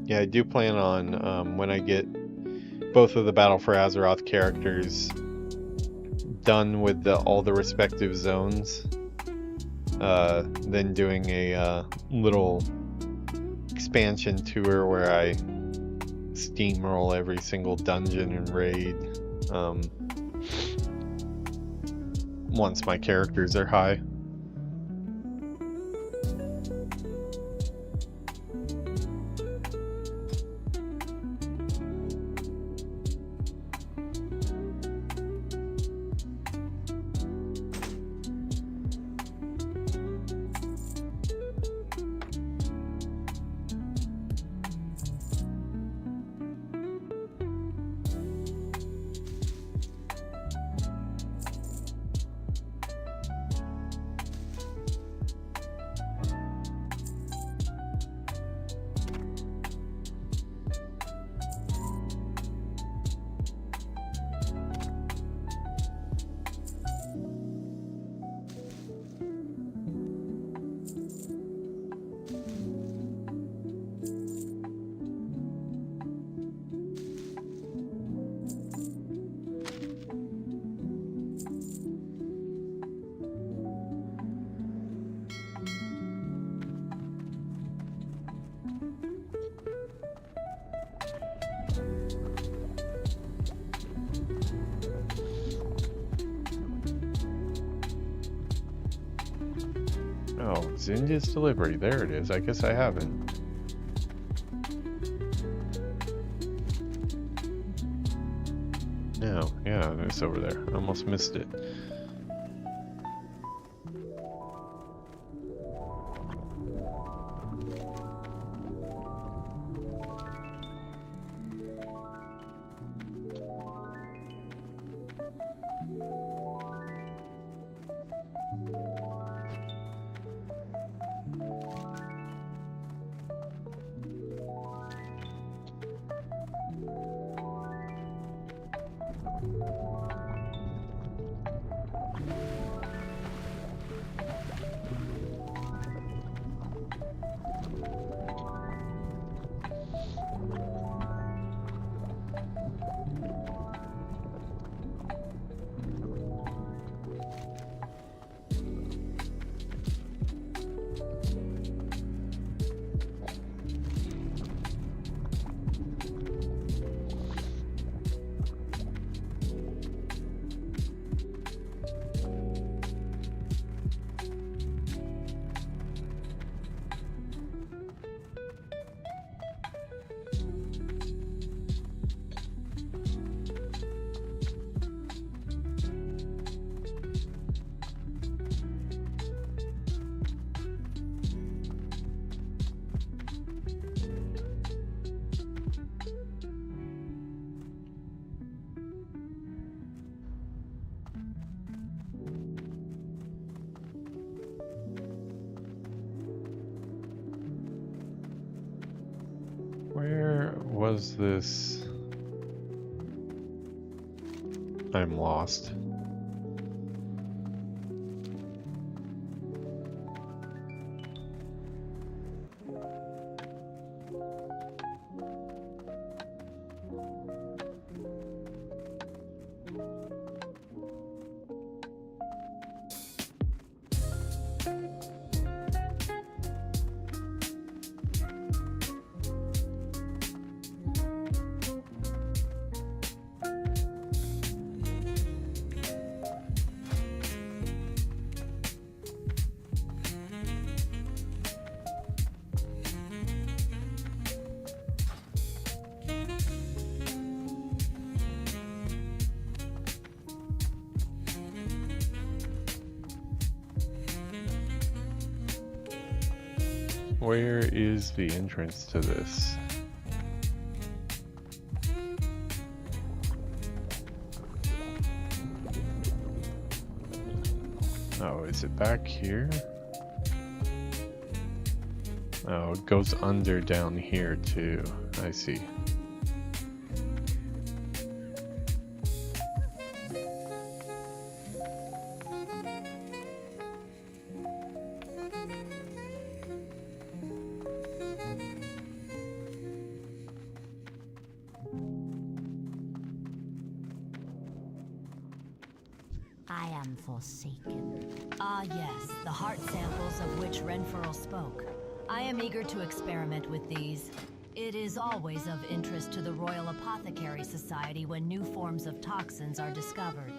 Yeah, I do plan on, when I get both of the Battle for Azeroth characters done with all the respective zones, then doing a little expansion tour where I steamroll every single dungeon and raid once my characters are high. Oh, Zindia's delivery. There it is. I guess I haven't. No, yeah, it's over there. I almost missed it. Where was this? I'm lost. Where is the entrance to this? Oh, is it back here? Oh, it goes under down here too. I see. I am forsaken. Ah yes, the heart samples of which Renfurl spoke. I am eager to experiment with these. It is always of interest to the Royal Apothecary Society when new forms of toxins are discovered.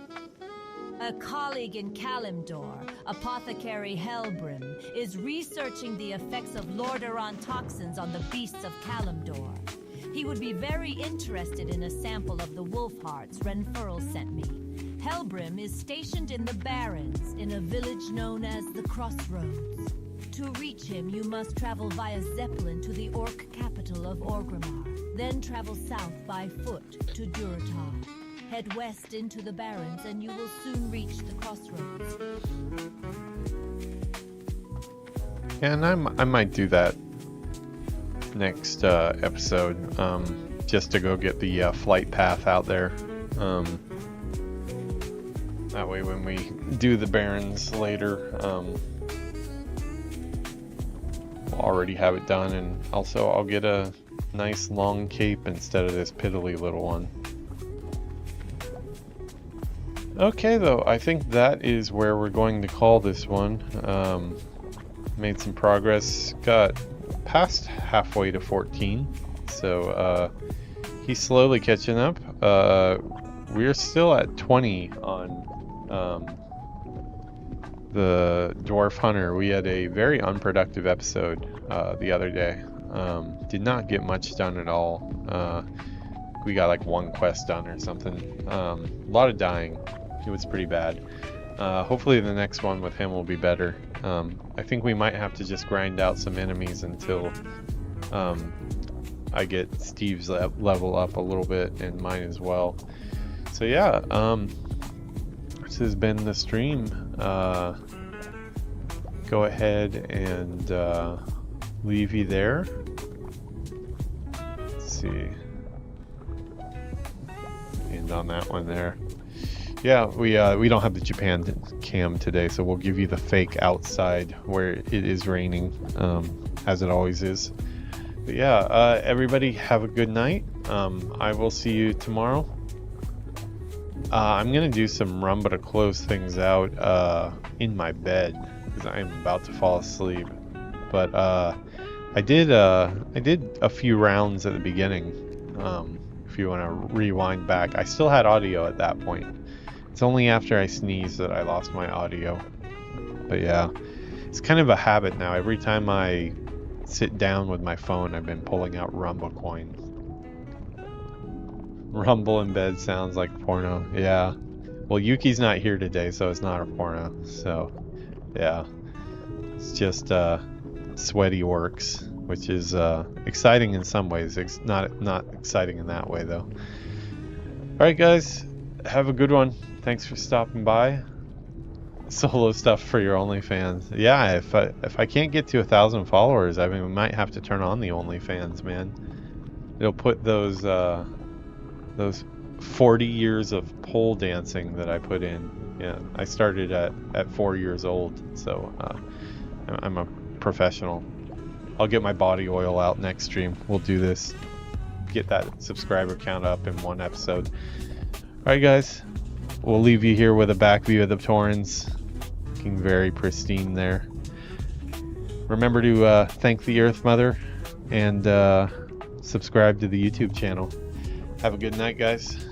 A colleague in Kalimdor, Apothecary Helbrim, is researching the effects of Lordaeron toxins on the beasts of Kalimdor. He would be very interested in a sample of the wolf hearts Renfurl sent me. Helbrim is stationed in the Barrens, in a village known as the Crossroads. To reach him, you must travel via Zeppelin to the Orc capital of Orgrimmar, then travel south by foot to Durotar. Head west into the Barrens and you will soon reach the Crossroads. Yeah, and I might do that next episode, just to go get the flight path out there. That way when we do the Barrens later, we'll already have it done, and also I'll get a nice long cape instead of this piddly little one. Okay, though, I think that is where we're going to call this one. Made some progress, got past halfway to 14, so he's slowly catching up. We're still at 20 on the Dwarf Hunter. We had a very unproductive episode the other day. Did not get much done at all. We got like one quest done or something. A lot of dying. It was pretty bad. Hopefully the next one with him will be better. I think we might have to just grind out some enemies until I get Steve's level up a little bit, and mine as well. So yeah, this has been the stream. Go ahead and leave you there. Let's see. And on that one there. Yeah, we don't have the Japan cam today, so we'll give you the fake outside where it is raining, as it always is. But yeah, everybody have a good night. I will see you tomorrow. I'm gonna do some Rumba to close things out in my bed because I am about to fall asleep. But I did a few rounds at the beginning. If you want to rewind back, I still had audio at that point. It's only after I sneezed that I lost my audio. But yeah, it's kind of a habit now. Every time I sit down with my phone, I've been pulling out Rumble coins. Rumble in bed sounds like porno. Yeah. Well, Yuki's not here today, so it's not a porno. So, yeah. It's just sweaty works, which is exciting in some ways. It's not exciting in that way, though. All right, guys. Have a good one. Thanks for stopping by. Solo stuff for your OnlyFans. Yeah, if I can't get to 1,000 followers, I mean, we might have to turn on the OnlyFans, man. It'll put those 40 years of pole dancing that I put in. Yeah, I started at 4 years old, so I'm a professional. I'll get my body oil out next stream. We'll do this. Get that subscriber count up in one episode. Alright guys, we'll leave you here with a back view of the Torrens. Looking very pristine there. Remember to thank the Earth Mother and subscribe to the YouTube channel. Have a good night, guys.